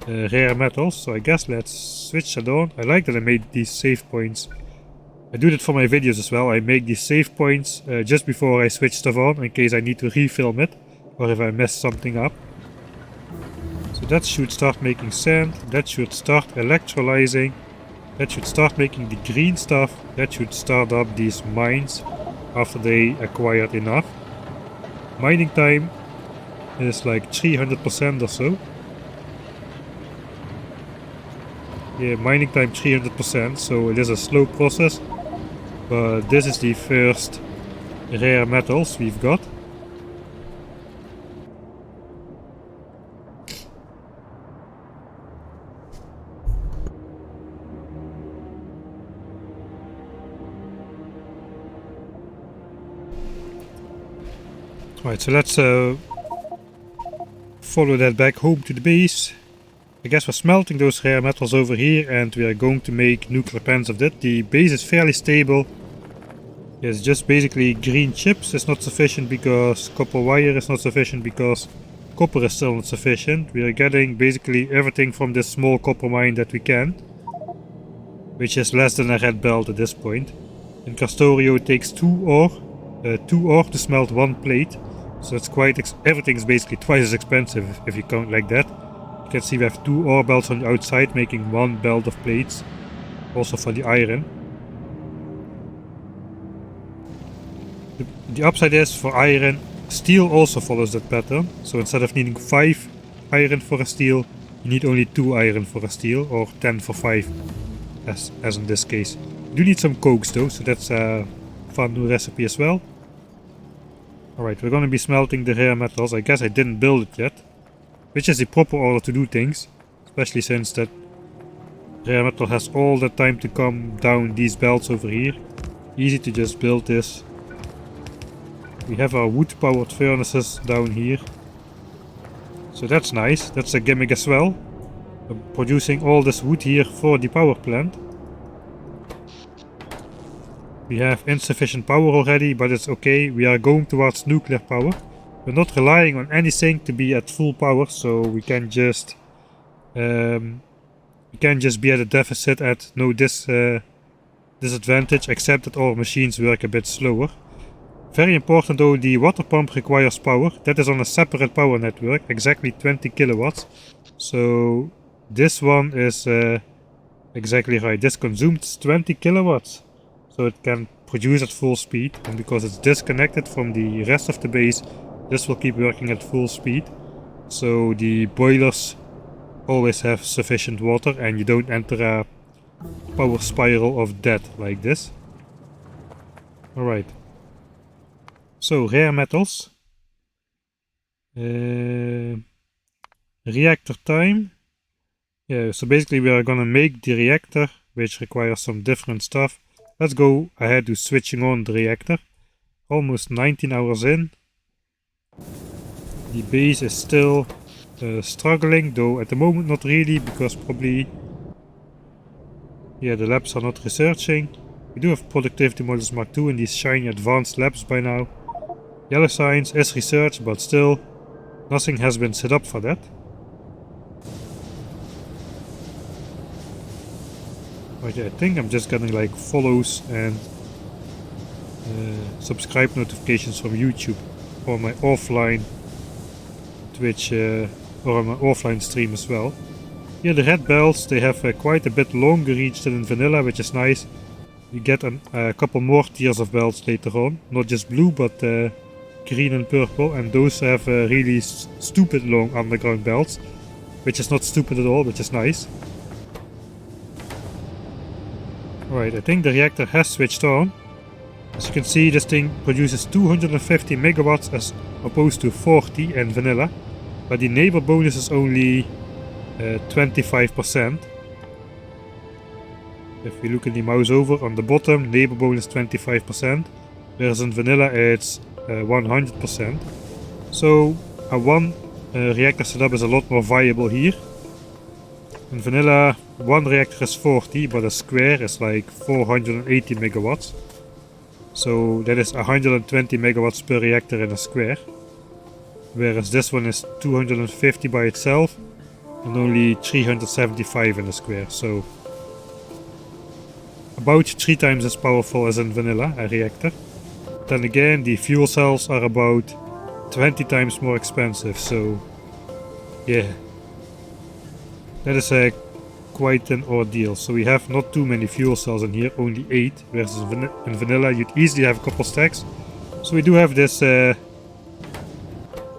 rare metals. So I guess let's switch that on. I like that I made these save points. I do that for my videos as well. I make these save points just before I switch stuff on, in case I need to refilm it, or if I mess something up. So that should start making sand, that should start electrolyzing, that should start making the green stuff, that should start up these mines after they acquired enough. Mining time is like 300% or so. Yeah, mining time 300%, so it is a slow process. But this is the first rare metals we've got. Right, so let's follow that back home to the base. I guess we're smelting those rare metals over here, and we are going to make nuclear pens of that. The base is fairly stable. It's just basically green chips is not sufficient because copper wire is not sufficient because copper is still not sufficient. We are getting basically everything from this small copper mine that we can. which is less than a red belt at this point. In Krastorio it takes 2 ore to smelt 1 plate, so it's everything is basically twice as expensive if you count like that. You can see we have 2 ore belts on the outside, making 1 belt of plates, also for the iron. The upside is, for iron, steel also follows that pattern, so instead of needing 5 iron for a steel, you need only 2 iron for a steel, or 10 for 5, as in this case. You do need some cokes though, so that's a fun new recipe as well. Alright, we're gonna be smelting the rare metals. I guess I didn't build it yet, which is the proper order to do things, especially since that rare metal has all the time to come down these belts over here. Easy to just build this. We have our wood powered furnaces down here, so that's nice. That's a gimmick as well. I'm producing all this wood here for the power plant. We have insufficient power already, but it's okay. We are going towards nuclear power. We're not relying on anything to be at full power, so we can just be at a deficit at no disadvantage, except that our machines work a bit slower. Very important though, the water pump requires power. That is on a separate power network, exactly 20 kilowatts. So this one is exactly right. This consumes 20 kilowatts. So it can produce at full speed, and because it's disconnected from the rest of the base, this will keep working at full speed. So the boilers always have sufficient water and you don't enter a power spiral of death like this. Alright. So rare metals. Reactor time. Yeah, so basically we are gonna make the reactor, which requires some different stuff. Let's go ahead to switching on the reactor. Almost 19 hours in. The base is still struggling, though at the moment not really, because probably the labs are not researching. We do have productivity models Mark II in these shiny advanced labs by now. Yellow science is research, but still nothing has been set up for that. Okay, I think I'm just getting like follows and subscribe notifications from YouTube or my offline Twitch or on my offline stream as well. Here the red belts, they have quite a bit longer reach than in vanilla, which is nice. You get a couple more tiers of belts later on, not just blue but green and purple, and those have really stupid long underground belts, which is not stupid at all, which is nice. Alright, I think the reactor has switched on. As you can see, this thing produces 250 megawatts as opposed to 40 in vanilla, but the neighbor bonus is only 25%. If we look at the mouse over on the bottom, neighbor bonus 25%, whereas in vanilla it's 100%. So a one reactor setup is a lot more viable here. In vanilla, one reactor is 40, but a square is like 480 megawatts. So that is 120 megawatts per reactor in a square. Whereas this one is 250 by itself and only 375 in a square. So about 3 times as powerful as in vanilla, a reactor. Then again, the fuel cells are about 20 times more expensive, so yeah. That is quite an ordeal. So we have not too many fuel cells in here, only 8, whereas in vanilla you'd easily have a couple stacks. So we do have this, I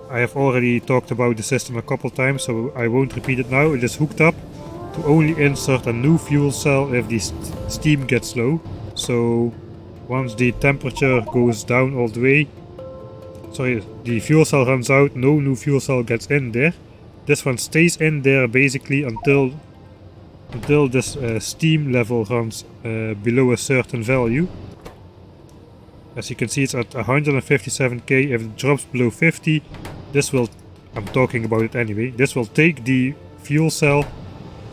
have already talked about the system a couple times, so I won't repeat it now. It is hooked up to only insert a new fuel cell if the steam gets low. So once the temperature goes down all the way, sorry, the fuel cell runs out, no new fuel cell gets in there. This one stays in there basically until this steam level runs below a certain value. As you can see, it's at 157k. If it drops below 50, this will, I'm talking about it anyway, this will take the fuel cell.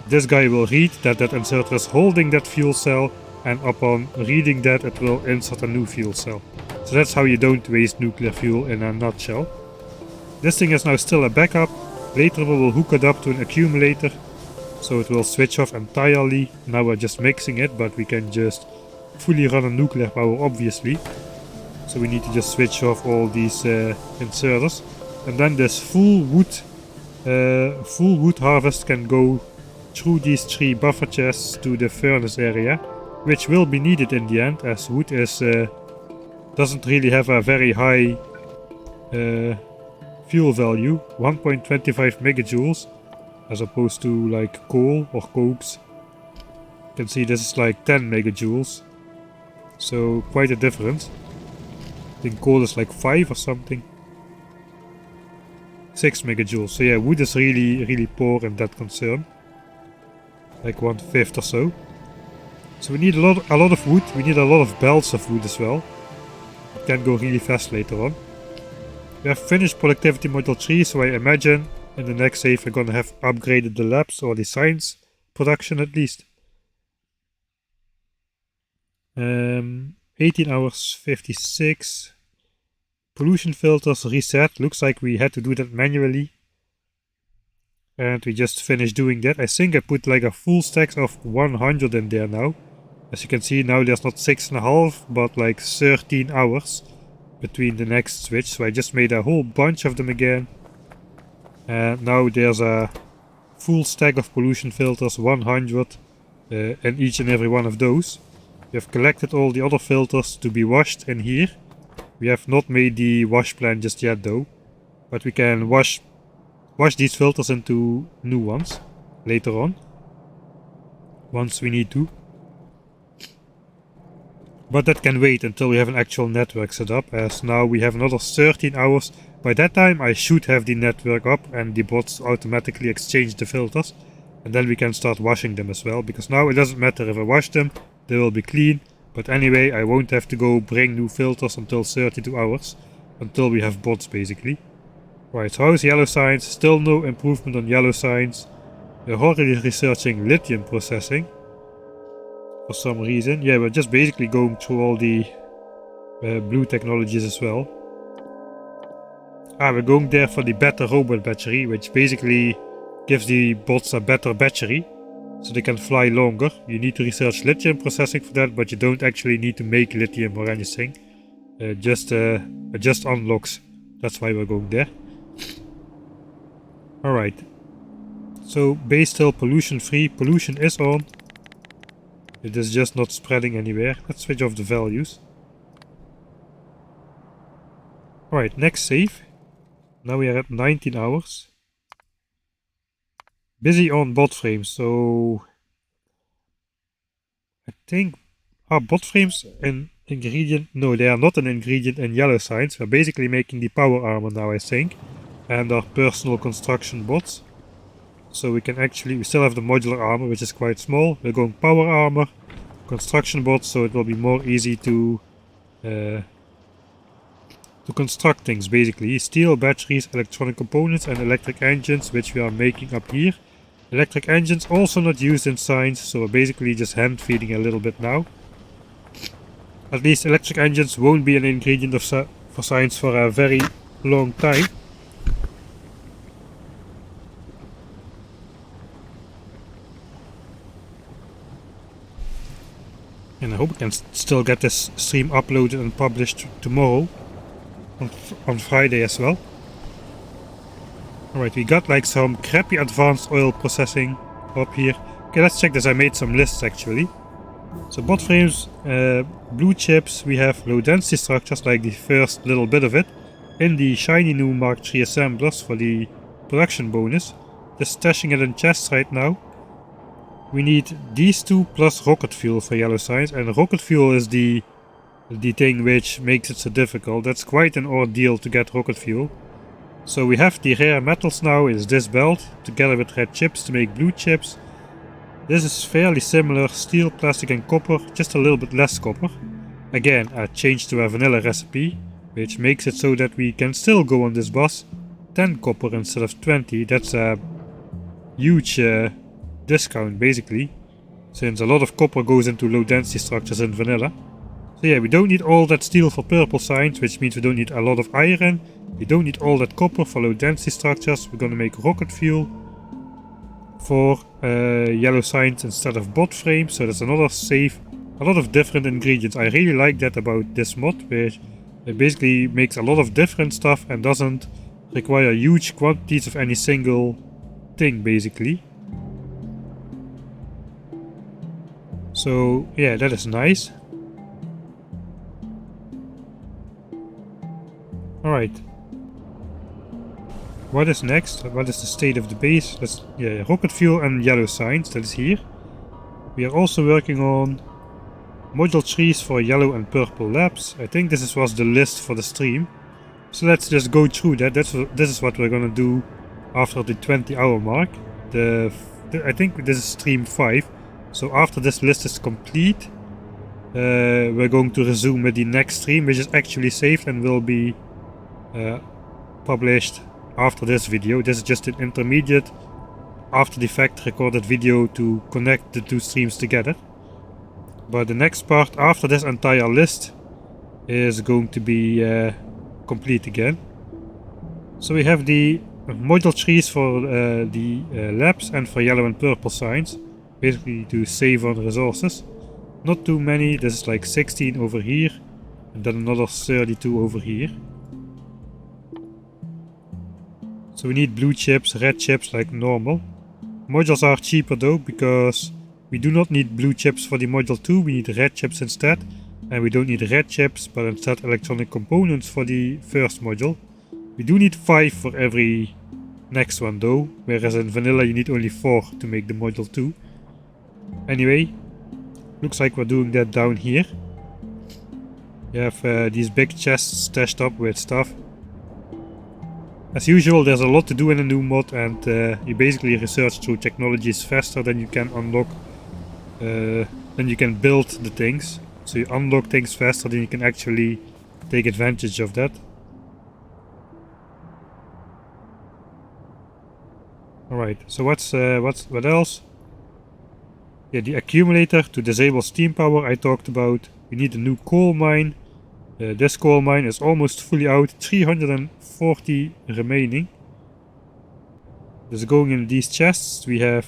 This guy will read that that inserter is holding that fuel cell, and upon reading that it will insert a new fuel cell. So that's how you don't waste nuclear fuel in a nutshell. This thing is now still a backup. Later we will hook it up to an accumulator So it will switch off entirely. Now we're just mixing it, but we can just fully run on nuclear power, obviously. So we need to just switch off all these inserters. And then this full wood harvest can go through these 3 buffer chests to the furnace area, which will be needed in the end, as wood is doesn't really have a very high fuel value, 1.25 megajoules, as opposed to like coal or cokes. You can see this is like 10 megajoules, so quite a difference. I think coal is like 5 or something. 6 megajoules. So yeah, wood is really poor in that concern. Like 1/5 or so. So we need a lot of wood. We need a lot of belts of wood as well. It can go really fast later on. We have finished productivity module 3, so I imagine in the next save we're gonna have upgraded the labs or the science production at least. 18 hours 56. Pollution filters reset. Looks like we had to do that manually. And we just finished doing that. I think I put like a full stack of 100 in there now. As you can see now there's not 6.5 but like 13 hours between the next switch. So I just made a whole bunch of them again. And now there's a full stack of pollution filters, 100 in each and every one of those. We have collected all the other filters to be washed in here. We have not made the wash plan just yet though, but we can wash these filters into new ones later on, once we need to. But that can wait until we have an actual network set up, as now we have another 13 hours. By that time I should have the network up and the bots automatically exchange the filters, and then we can start washing them as well, because now it doesn't matter if I wash them, they will be clean. But anyway, I won't have to go bring new filters until 32 hours, until we have bots basically. Right, so how's yellow science? Still no improvement on yellow science. We're already researching lithium processing for some reason. Yeah, we're just basically going through all the blue technologies as well. We're going there for the better robot battery, which basically gives the bots a better battery, so they can fly longer. You need to research lithium processing for that, but you don't actually need to make lithium or anything. It just unlocks. That's why we're going there. Alright. So base still pollution free. Pollution is on. It is just not spreading anywhere. Let's switch off the values. Alright, next save. Now we are at 19 hours. Busy on bot frames, so I think bot frames an ingredient? No, they are not an ingredient in yellow science. We're basically making the power armor now, I think, and our personal construction bots. So we still have the modular armor, which is quite small. We're going power armor, construction bots, so it will be more easy to construct things basically. Steel, batteries, electronic components, and electric engines, which we are making up here. Electric engines also not used in science, so we're basically just hand feeding a little bit now. At least electric engines won't be an ingredient for science for a very long time. And I hope we can still get this stream uploaded and published tomorrow, on Friday as well. Alright, we got like some crappy advanced oil processing up here. Okay, let's check this. I made some lists actually. So bot frames, blue chips, we have low density structures, like the first little bit of it, in the shiny new Mark III assemblers for the production bonus. Just stashing it in chests right now. We need these two plus rocket fuel for yellow science, and rocket fuel is the thing which makes it so difficult. That's quite an ordeal to get rocket fuel. So we have the rare metals now, is this belt, together with red chips to make blue chips. This is fairly similar, steel, plastic and copper, just a little bit less copper. Again, a change to a vanilla recipe, which makes it so that we can still go on this boss. 10 copper instead of 20, that's a huge discount basically, since a lot of copper goes into low density structures in vanilla. So yeah, we don't need all that steel for purple science, which means we don't need a lot of iron. We don't need all that copper for low density structures. We're gonna make rocket fuel for yellow signs instead of bot frames, so that's another save. A lot of different ingredients. I really like that about this mod, where it basically makes a lot of different stuff and doesn't require huge quantities of any single thing, basically. So yeah, that is nice. Alright. What is next? What is the state of the base? That's, yeah, rocket fuel and yellow signs, that is here. We are also working on module trees for yellow and purple labs. I think this was the list for the stream. So let's just go through that. This is what we're gonna do after the 20-hour mark. I think this is stream 5. So after this list is complete, we're going to resume with the next stream, which is actually saved and will be published after this video. This is just an intermediate, after the fact recorded video to connect the two streams together. But the next part after this entire list is going to be complete again. So we have the module trees for the labs and for yellow and purple signs, basically to save on resources. Not too many, this is like 16 over here and then another 32 over here. So we need blue chips, red chips like normal. Modules are cheaper though, because we do not need blue chips for the module 2, we need red chips instead. And we don't need red chips, but instead electronic components for the first module. We do need 5 for every next one though, whereas in vanilla you need only 4 to make the module 2. Anyway, looks like we're doing that down here. You have these big chests stashed up with stuff. As usual, there's a lot to do in a new mod, and you basically research through technologies faster than you can unlock, than you can build the things. So you unlock things faster than you can actually take advantage of that. Alright, so what else? Yeah, the accumulator to disable steam power I talked about. We need a new coal mine. This coal mine is almost fully out, 340 remaining. This is going in these chests. We have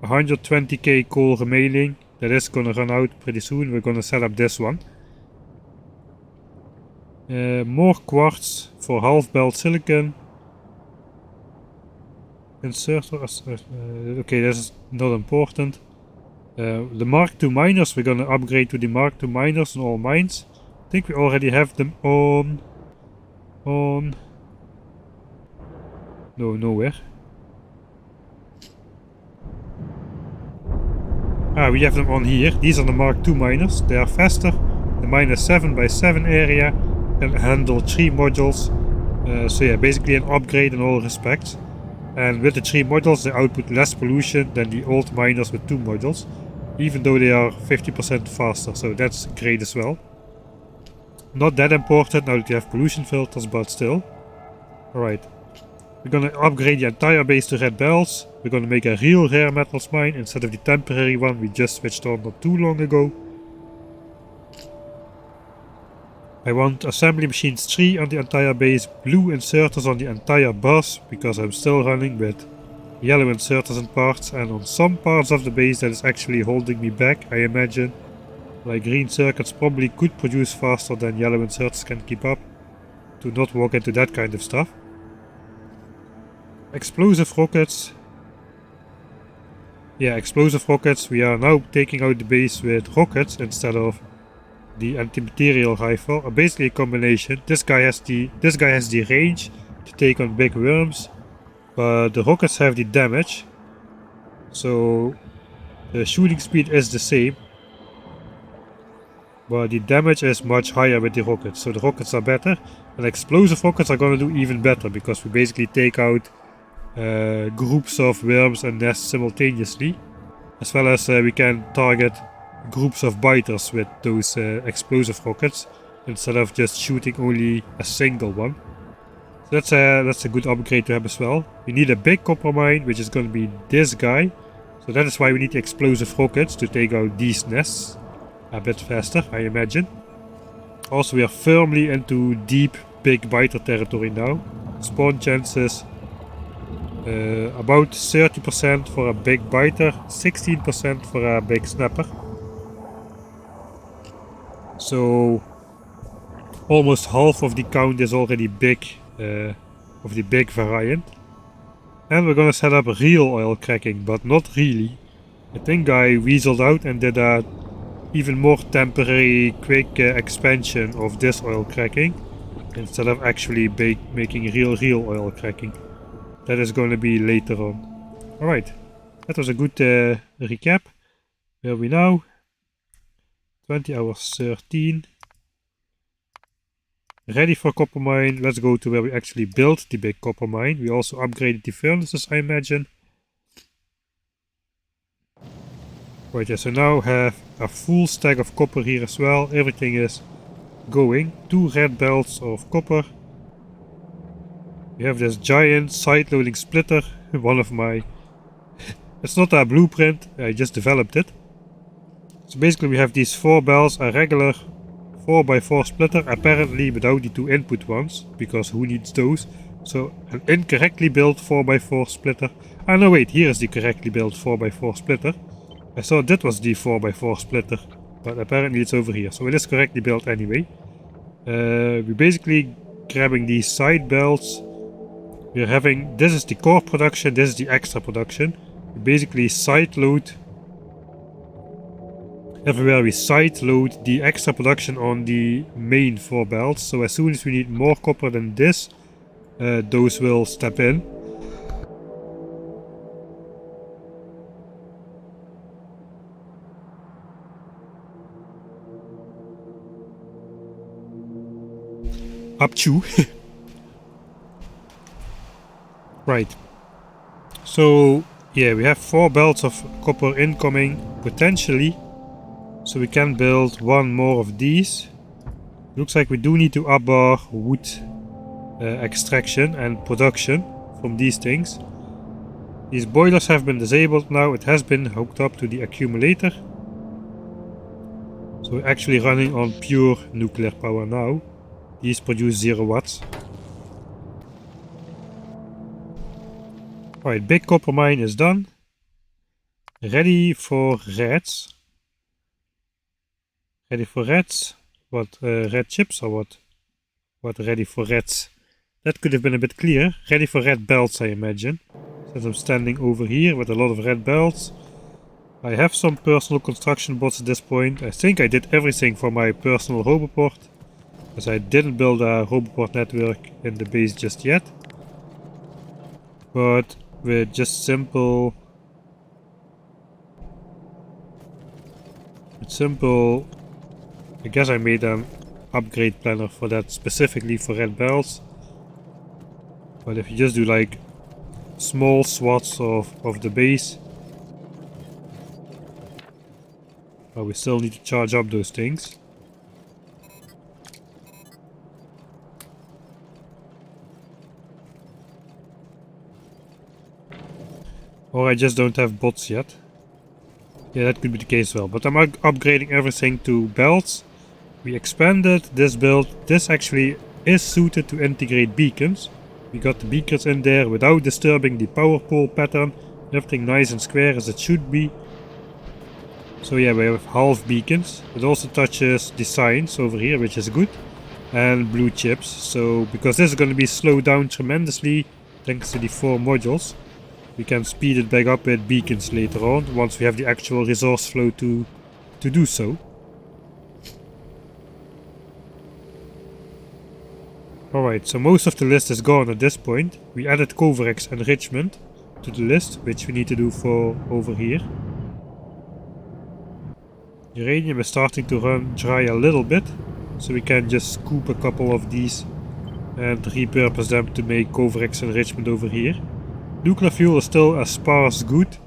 120k coal remaining. That is gonna run out pretty soon. We're gonna set up this one. More quartz for half-belt silicon. Inserters. Okay, this is not important. The Mark II miners, we're gonna upgrade to the Mark II miners in all mines. I think we already have them on... No, nowhere. Ah, we have them on here. These are the Mark II miners. They are faster. The mine is 7x7 area and handle 3 modules. So yeah, basically an upgrade in all respects. And with the 3 modules they output less pollution than the old miners with 2 modules. Even though they are 50% faster, so that's great as well. Not that important now that you have pollution filters, but still. Alright. We're gonna upgrade the entire base to red bells. We're gonna make a real rare metals mine instead of the temporary one we just switched on not too long ago. I want assembly machines 3 on the entire base, blue inserters on the entire bus, because I'm still running with yellow inserters and parts, and on some parts of the base that is actually holding me back, I imagine. Like green circuits probably could produce faster than yellow inserters can keep up. Do not walk into that kind of stuff. Explosive rockets. Yeah, explosive rockets. We are now taking out the base with rockets instead of the anti-material rifle. Basically a combination. This guy has the range to take on big worms, but the rockets have the damage. So the shooting speed is the same, but the damage is much higher with the rockets, so the rockets are better. And explosive rockets are gonna do even better, because we basically take out groups of worms and nests simultaneously. As well as we can target groups of biters with those explosive rockets, instead of just shooting only a single one. So that's a good upgrade to have as well. We need a big copper mine, which is gonna be this guy. So that is why we need the explosive rockets, to take out these nests a bit faster, I imagine. Also, we are firmly into deep big biter territory now. Spawn chances About 30% for a big biter, 16% for a big snapper. So almost half of the count is already big, of the big variant. And we're gonna set up real oil cracking, but not really. I think I weaseled out and did a even more temporary quick expansion of this oil cracking instead of actually making real oil cracking. That is going to be later on. Alright, that was a good recap. Where are we now? 20 hours 13. Ready for copper mine. Let's go to where we actually built the big copper mine. We also upgraded the furnaces, I imagine. Right, yeah, so now have a full stack of copper here as well. Everything is going. 2 red belts of copper. We have this giant side-loading splitter. One of my... It's not a blueprint, I just developed it. So basically we have these 4 belts, a regular 4x4 splitter, apparently without the 2 input ones, because who needs those? So an incorrectly built 4x4 splitter. Ah no wait, here is the correctly built 4x4 splitter. I thought that was the 4x4 splitter, but apparently it's over here, so it is correctly built anyway. We're basically grabbing these side belts. We're having, this is the core production, this is the extra production. We basically side load. Everywhere we side load the extra production on the main 4 belts. So as soon as we need more copper than this, those will step in. Up to. Right. So yeah, we have 4 belts of copper incoming potentially. So we can build 1 more of these. Looks like we do need to up our wood extraction and production from these things. These boilers have been disabled now. It has been hooked up to the accumulator. So we're actually running on pure nuclear power now. These produce 0 watts. Alright, big copper mine is done. Ready for reds. Ready for reds? What, red chips or what? What, ready for reds? That could have been a bit clearer. Ready for red belts, I imagine. Since I'm standing over here with a lot of red belts. I have some personal construction bots at this point. I think I did everything for my personal roboport, as I didn't build a roboport network in the base just yet. But with just simple... I guess I made an upgrade planner for that specifically for red belts. But if you just do like small swaths of the base, well, we still need to charge up those things. Or I just don't have bots yet. Yeah, that could be the case as well. But I'm upgrading everything to belts. We expanded this build. This actually is suited to integrate beacons. We got the beacons in there without disturbing the power pole pattern. Everything nice and square as it should be. So yeah, we have half beacons. It also touches the signs over here, which is good. And blue chips. So because this is going to be slowed down tremendously thanks to the 4 modules. We can speed it back up with beacons later on, once we have the actual resource flow to do so. Alright, so most of the list is gone at this point. We added Covarex enrichment to the list, which we need to do for over here. Uranium is starting to run dry a little bit, so we can just scoop a couple of these and repurpose them to make Covarex enrichment over here. Nuclear fuel is still a sparse good.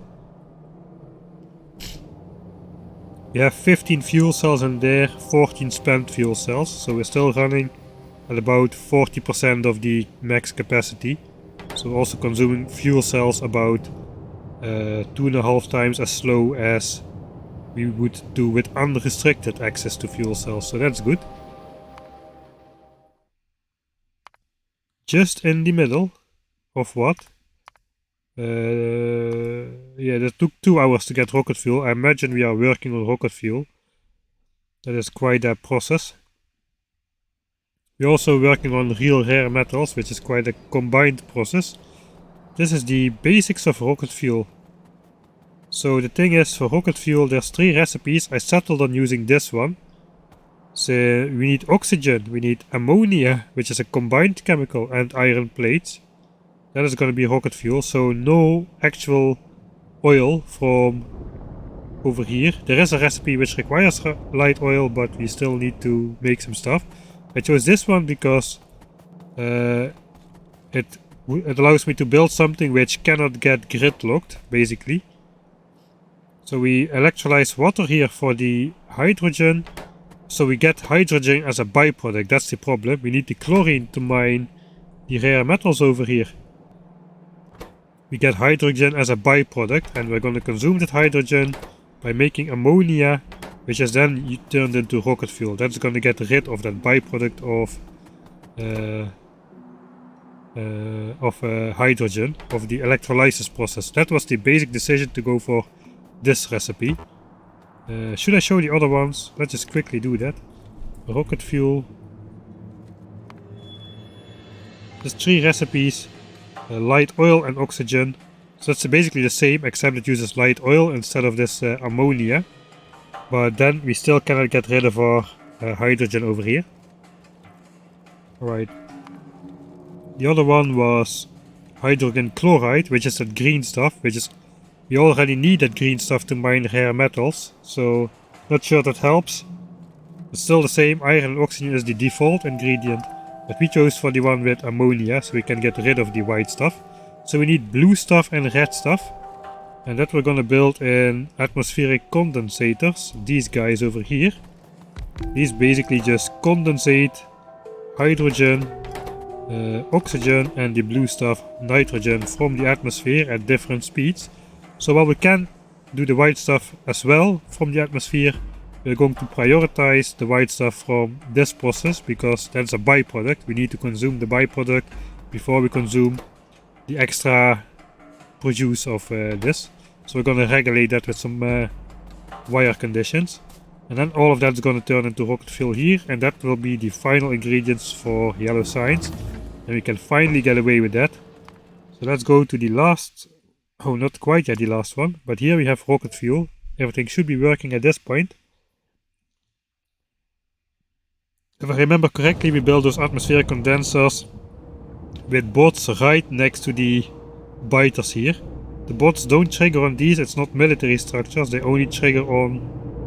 We have 15 fuel cells in there, 14 spent fuel cells, so we're still running at about 40% of the max capacity. So we're also consuming fuel cells about 2.5 times as slow as we would do with unrestricted access to fuel cells, so that's good. Just in the middle of what? Yeah, that took 2 hours to get rocket fuel. I imagine we are working on rocket fuel. That is quite a process. We're also working on real rare metals, which is quite a combined process. This is the basics of rocket fuel. So the thing is, for rocket fuel there's 3 recipes. I settled on using this one. So we need oxygen, we need ammonia, which is a combined chemical, and iron plates. That is going to be rocket fuel, so no actual oil from over here. There is a recipe which requires light oil, but we still need to make some stuff. I chose this one because it allows me to build something which cannot get grid locked, basically. So we electrolyze water here for the hydrogen. So we get hydrogen as a byproduct. That's the problem. We need the chlorine to mine the rare metals over here. We get hydrogen as a byproduct, and we're going to consume that hydrogen by making ammonia, which is then turned into rocket fuel. That's going to get rid of that byproduct of hydrogen, of the electrolysis process. That was the basic decision to go for this recipe. Should I show the other ones? Let's just quickly do that. Rocket fuel. There's 3 recipes. Light oil and oxygen. So it's basically the same, except it uses light oil instead of this ammonia. But then we still cannot get rid of our hydrogen over here. Alright. The other one was hydrogen chloride, which is that green stuff, which is... We already need that green stuff to mine rare metals, so not sure that helps. It's still the same, iron and oxygen is the default ingredient, but we chose for the one with ammonia, so we can get rid of the white stuff. So we need blue stuff and red stuff, and that we're gonna build in atmospheric condensators, these guys over here. These basically just condensate hydrogen, oxygen and the blue stuff, nitrogen, from the atmosphere at different speeds. So while we can do the white stuff as well from the atmosphere, we're going to prioritize the white stuff from this process because that's a byproduct. We need to consume the byproduct before we consume the extra produce of this. So we're going to regulate that with some wire conditions. And then all of that's going to turn into rocket fuel here, and that will be the final ingredients for yellow science. And we can finally get away with that. So let's go to the last... Oh, not quite yet the last one, but here we have rocket fuel. Everything should be working at this point. If I remember correctly, we built those atmospheric condensers with bots right next to the biters here. The bots don't trigger on these, it's not military structures, they only trigger on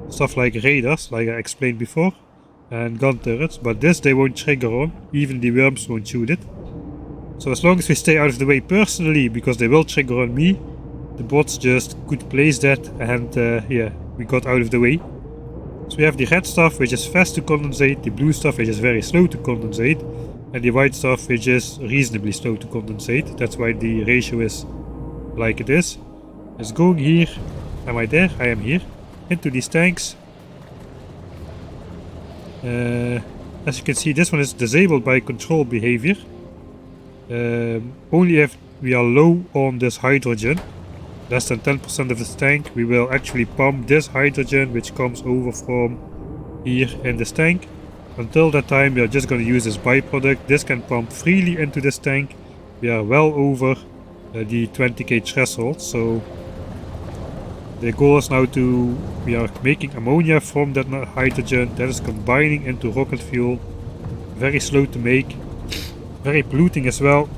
stuff like radars, like I explained before, and gun turrets, but this they won't trigger on, even the worms won't shoot it. So as long as we stay out of the way personally, because they will trigger on me, the bots just could place that, and yeah, we got out of the way. So we have the red stuff which is fast to condensate, the blue stuff which is very slow to condensate, and the white stuff which is reasonably slow to condensate. That's why the ratio is like it is. It's going here. Am I there? I am here. Into these tanks. As you can see, this one is disabled by control behavior. Only if we are low on this hydrogen, less than 10% of this tank, we will actually pump this hydrogen which comes over from here in this tank. Until that time we are just going to use this byproduct. This can pump freely into this tank. We are well over the 20k threshold, so the goal is now we are making ammonia from that hydrogen that is combining into rocket fuel. Very slow to make. Very polluting as well.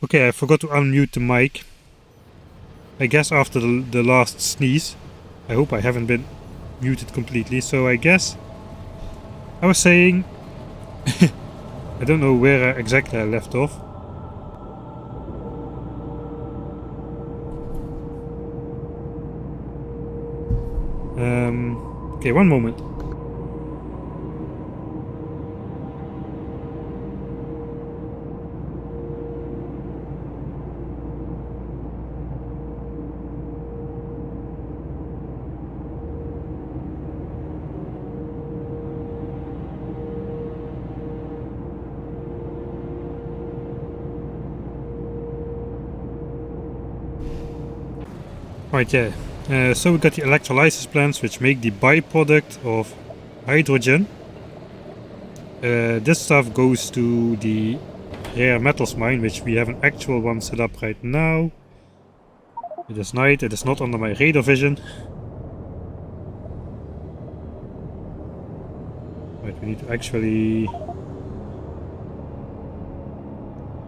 Okay, I forgot to unmute the mic. I guess after the last sneeze. I hope I haven't been muted completely. So I guess I was saying... I don't know where exactly I left off. Okay, one moment. Right, yeah. So we got the electrolysis plants which make the byproduct of hydrogen. This stuff goes to the rare metals mine, which we have an actual one set up right now. It is night, it is not under my radar vision. Right, we need to actually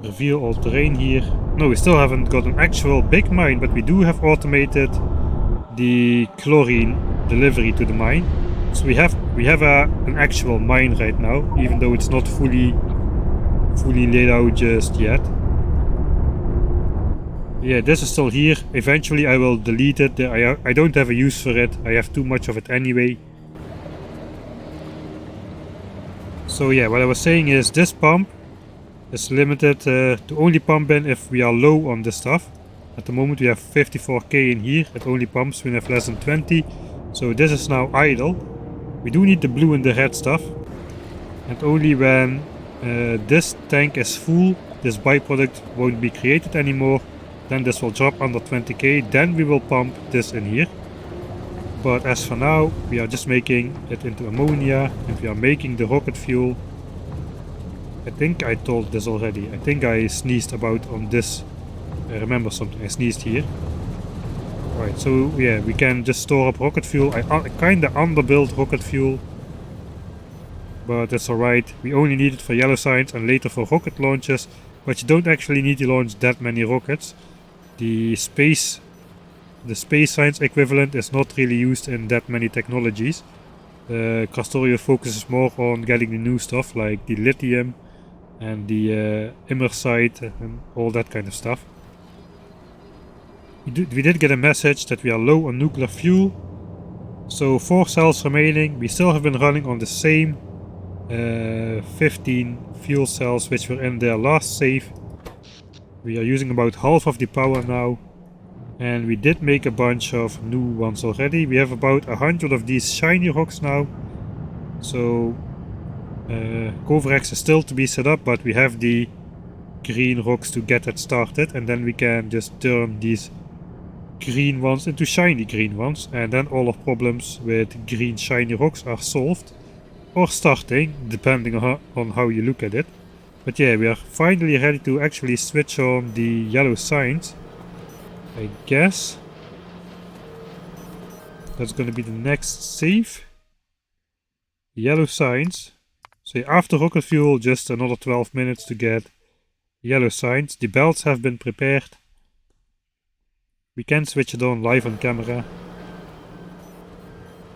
reveal all terrain here. No, we still haven't got an actual big mine, but we do have automated the chlorine delivery to the mine. So we have an actual mine right now, even though it's not fully laid out just yet. Yeah, this is still here. Eventually I will delete it. I don't have a use for it. I have too much of it anyway. So yeah, what I was saying is this pump is limited to only pump in if we are low on this stuff. At the moment we have 54k in here. It only pumps when we have less than 20. So this is now idle. We do need the blue and the red stuff. And only when this tank is full, this byproduct won't be created anymore. Then this will drop under 20k. Then we will pump this in here. But as for now, we are just making it into ammonia. And we are making the rocket fuel. I think I told this already. I think I sneezed about on this. I remember something. I sneezed here. Right, so yeah, we can just store up rocket fuel. I kinda underbuilt rocket fuel. But that's alright. We only need it for yellow signs and later for rocket launches. But you don't actually need to launch that many rockets. The space science equivalent is not really used in that many technologies. Krastorio focuses more on getting the new stuff like the lithium and the immersite and all that kind of stuff. We did get a message that we are low on nuclear fuel. So 4 cells remaining. We still have been running on the same 15 fuel cells which were in their last save. We are using about half of the power now. And we did make a bunch of new ones already. We have about 100 of these shiny rocks now. So Coverx is still to be set up, but we have the green rocks to get it started. And then we can just turn these green ones into shiny green ones. And then all our problems with green shiny rocks are solved. Or starting, depending on how you look at it. But yeah, we are finally ready to actually switch on the yellow signs. I guess that's gonna be the next save. Yellow signs. So after rocket fuel, just another 12 minutes to get yellow signs. The belts have been prepared. We can switch it on live on camera.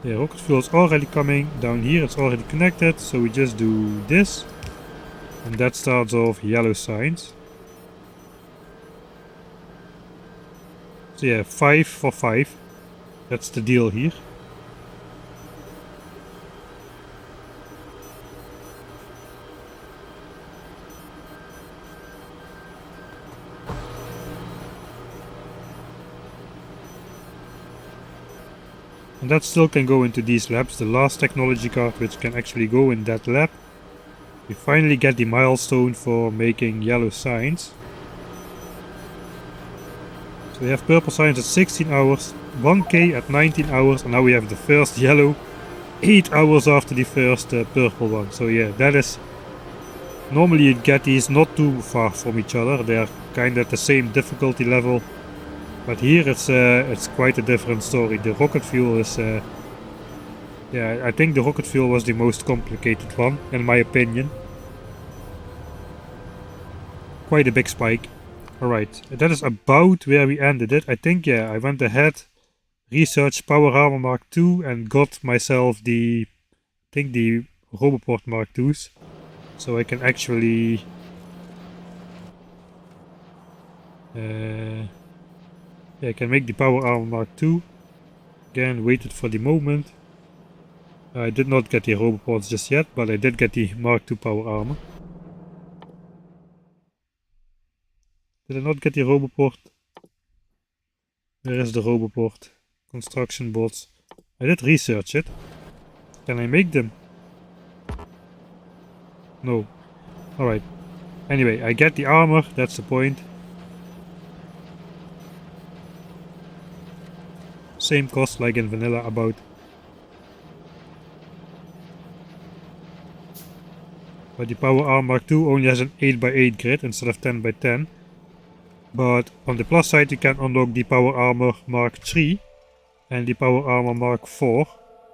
The rocket fuel is already coming. Down here it's already connected, so we just do this. And that starts off yellow signs. So yeah, 5 for 5. That's the deal here. And that still can go into these labs. The last technology card which can actually go in that lab. We finally get the milestone for making yellow signs. So we have purple signs at 16 hours, 1k at 19 hours, and now we have the first yellow 8 hours after the first purple one. So yeah, that is... Normally you'd get these not too far from each other. They are kind of at the same difficulty level. But here it's quite a different story. The rocket fuel is... yeah, I think the rocket fuel was the most complicated one, in my opinion. Quite a big spike. Alright, that is about where we ended it. I think, yeah, I went ahead, researched Power Armor Mark II and got myself the Roboport Mark IIs. So I can actually yeah, I can make the Power Armor Mark II. Again, waited for the moment. I did not get the Roboports just yet, but I did get the Mark II Power Armor. Did I not get the Roboport? Where is the Roboport? Construction bots. I did research it. Can I make them? No. Alright. Anyway, I get the armor, that's the point. Same cost like in vanilla about. But the Power Armor Mark II only has an 8x8 grid instead of 10x10. But on the plus side you can unlock the Power Armor Mark III and the Power Armor Mark IV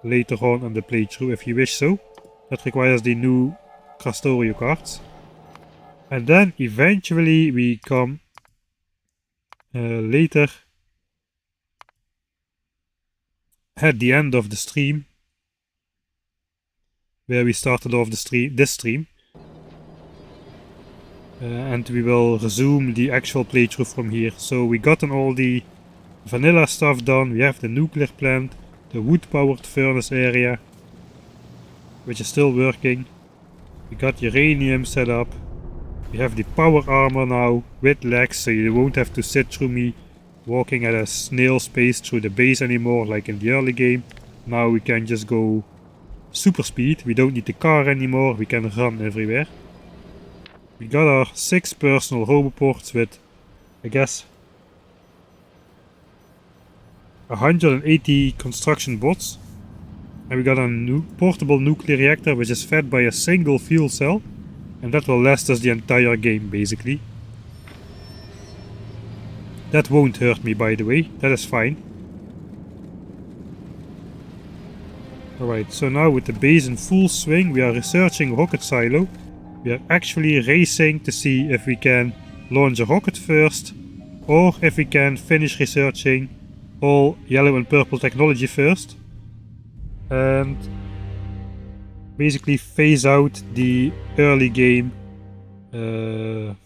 later on in the playthrough if you wish so. That requires the new Krastorio cards. And then eventually we come later at the end of the stream, where we started off this stream. And we will resume the actual playthrough from here. So we gotten all the vanilla stuff done. We have the nuclear plant, the wood powered furnace area, which is still working. We got uranium set up. We have the power armor now with legs, so you won't have to sit through me walking at a snail's pace through the base anymore like in the early game. Now we can just go super speed. We don't need the car anymore. We can run everywhere. We got our 6 personal Roboports with, I guess, 180 construction bots. And we got a portable nuclear reactor which is fed by a single fuel cell. And that will last us the entire game basically. That won't hurt me, by the way, that is fine. Alright, so now with the base in full swing we are researching rocket silo. We are actually racing to see if we can launch a rocket first, or if we can finish researching all yellow and purple technology first. And basically phase out the early game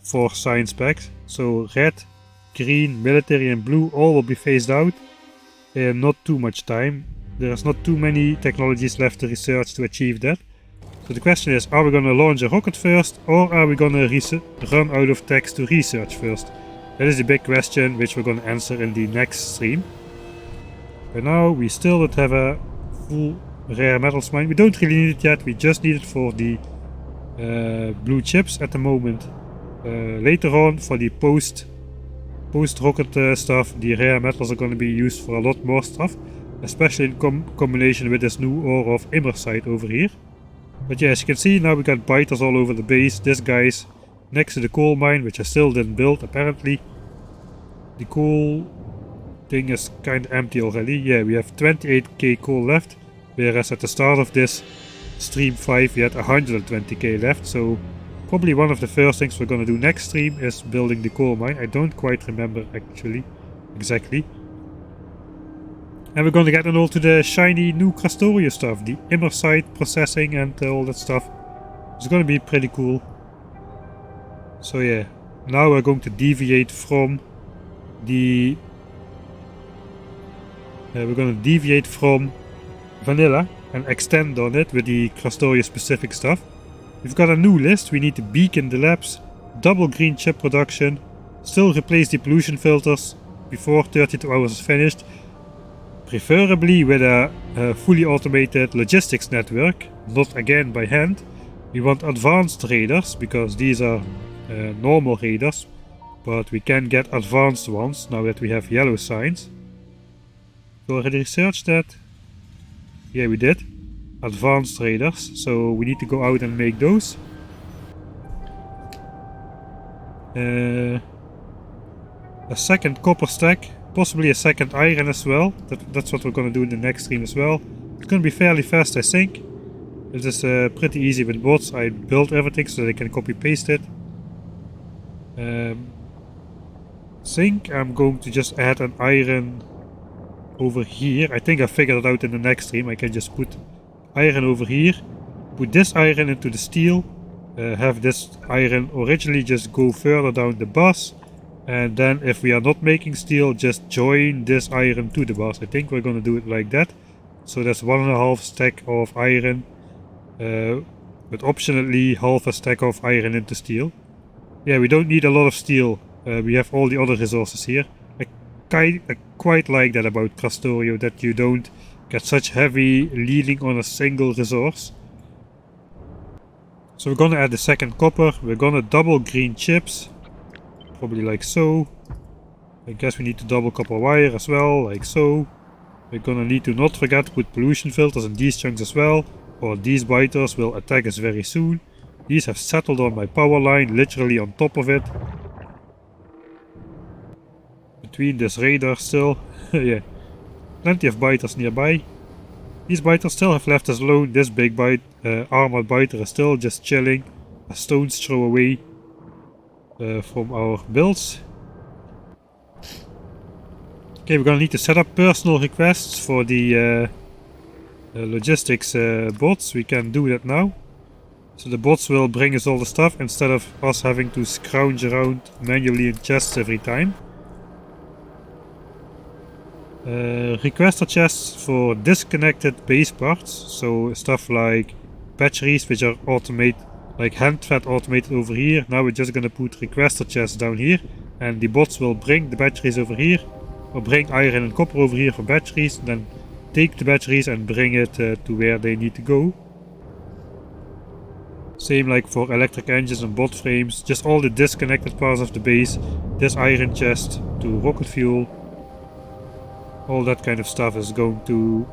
for science packs. So red, green, military and blue all will be phased out in not too much time. There's not too many technologies left to research to achieve that. So the question is, are we gonna launch a rocket first, or are we gonna run out of text to research first? That is the big question which we're gonna answer in the next stream. But now we still don't have a full rare metals mine. We don't really need it yet, we just need it for the blue chips at the moment. Later on, for the post rocket stuff, the rare metals are going to be used for a lot more stuff, especially in combination with this new ore of Immersite over here. But yeah, as you can see, now we got biters all over the base. This guy's next to the coal mine, which I still didn't build apparently. The coal thing is kind of empty already. Yeah, we have 28k coal left, whereas at the start of this stream 5 we had 120k left. So probably one of the first things we're gonna do next stream is building the coal mine. I don't quite remember actually exactly. And we're gonna get on all to the shiny new Krastorio stuff, the Immersite processing and all that stuff. It's gonna be pretty cool. So yeah, now we're going to deviate from the we're gonna deviate from vanilla and extend on it with the Krastorio specific stuff. We've got a new list. We need to beacon the labs, double green chip production, still replace the pollution filters before 32 hours is finished, preferably with a fully automated logistics network, not again by hand. We want advanced radars, because these are normal radars, but we can get advanced ones now that we have yellow signs. We already researched that. Yeah, we did. Advanced radars, so we need to go out and make those. A second copper stack, possibly a second iron as well. That's what we're gonna do in the next stream as well. It's gonna be fairly fast, I think. It is pretty easy with bots. I built everything so that I can copy paste it. think I'm going to just add an iron over here. I think I figured it out in the next stream. I can just put iron over here, put this iron into the steel, have this iron originally just go further down the bus, and then if we are not making steel, just join this iron to the bus. I think we're gonna do it like that. So that's 1.5 stack of iron, but optionally half a stack of iron into steel. Yeah, we don't need a lot of steel. We have all the other resources here. I quite like that about Krastorio, that you don't get such heavy leaning on a single resource. So we're gonna add the second copper. We're gonna double green chips, probably like so. I guess we need to double copper wire as well, like so. We're gonna need to not forget to put pollution filters in these chunks as well, or these biters will attack us very soon. These have settled on my power line, literally on top of it. Between this radar still. Yeah, plenty of biters nearby. These biters still have left us alone. This big armored biter is still just chilling, a stone's throw away from our builds. Okay, we're gonna need to set up personal requests for the logistics bots. We can do that now. So the bots will bring us all the stuff instead of us having to scrounge around manually in chests every time. Requester chests for disconnected base parts, so stuff like batteries which are like hand-fed automated over here. Now we're just gonna put requester chests down here, and the bots will bring the batteries over here, or bring iron and copper over here for batteries, then take the batteries and bring it to where they need to go. Same like for electric engines and bot frames, just all the disconnected parts of the base, this iron chest to rocket fuel. All that kind of stuff is going to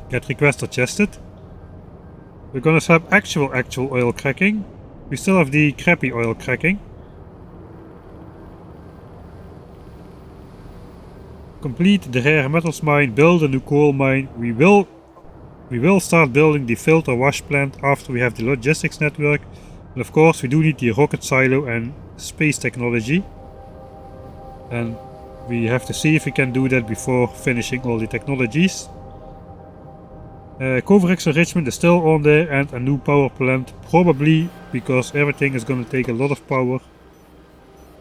get requester chested. We're gonna set up actual oil cracking. We still have the crappy oil cracking. Complete the rare metals mine, build a new coal mine. We will start building the filter wash plant after we have the logistics network. And of course we do need the rocket silo and space technology. And we have to see if we can do that before finishing all the technologies. Coverx enrichment is still on there, and a new power plant, probably because everything is going to take a lot of power.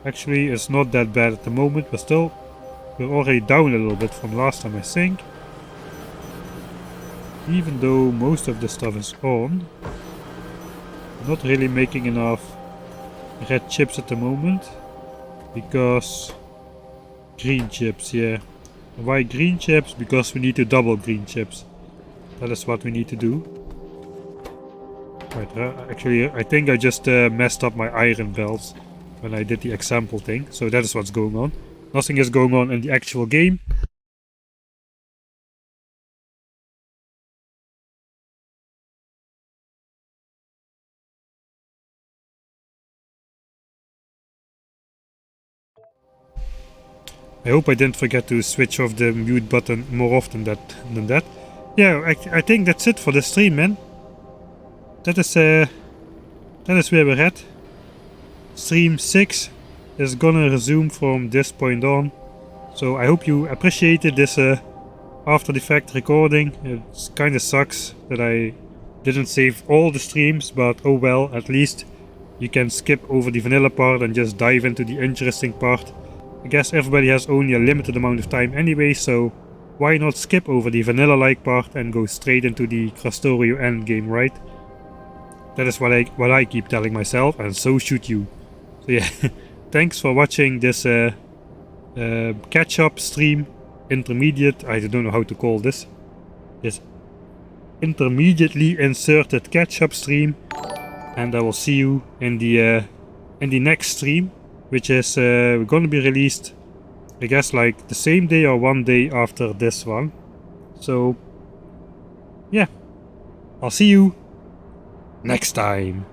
Actually, it's not that bad at the moment, but still, we're already down a little bit from last time, I think. Even though most of the stuff is on, not really making enough red chips at the moment, because green chips, yeah. Why green chips? Because we need to double green chips. That is what we need to do. Right, actually I think I just messed up my iron belts when I did the example thing. So that is what's going on. Nothing is going on in the actual game. I hope I didn't forget to switch off the mute button more often than that. Yeah, I think that's it for the stream, man. That is where we're at. Stream 6 is gonna resume from this point on. So I hope you appreciated this after the fact recording. It kinda sucks that I didn't save all the streams, but oh well, at least you can skip over the vanilla part and just dive into the interesting part. I guess everybody has only a limited amount of time anyway, so why not skip over the vanilla-like part and go straight into the Krastorio endgame, right? That is what I keep telling myself, and so should you. So yeah, thanks for watching this catch-up stream, intermediate, I don't know how to call this. This intermediately inserted catch-up stream, and I will see you in the next stream, which is going to be released, I guess, like the same day or one day after this one. So yeah, I'll see you next time.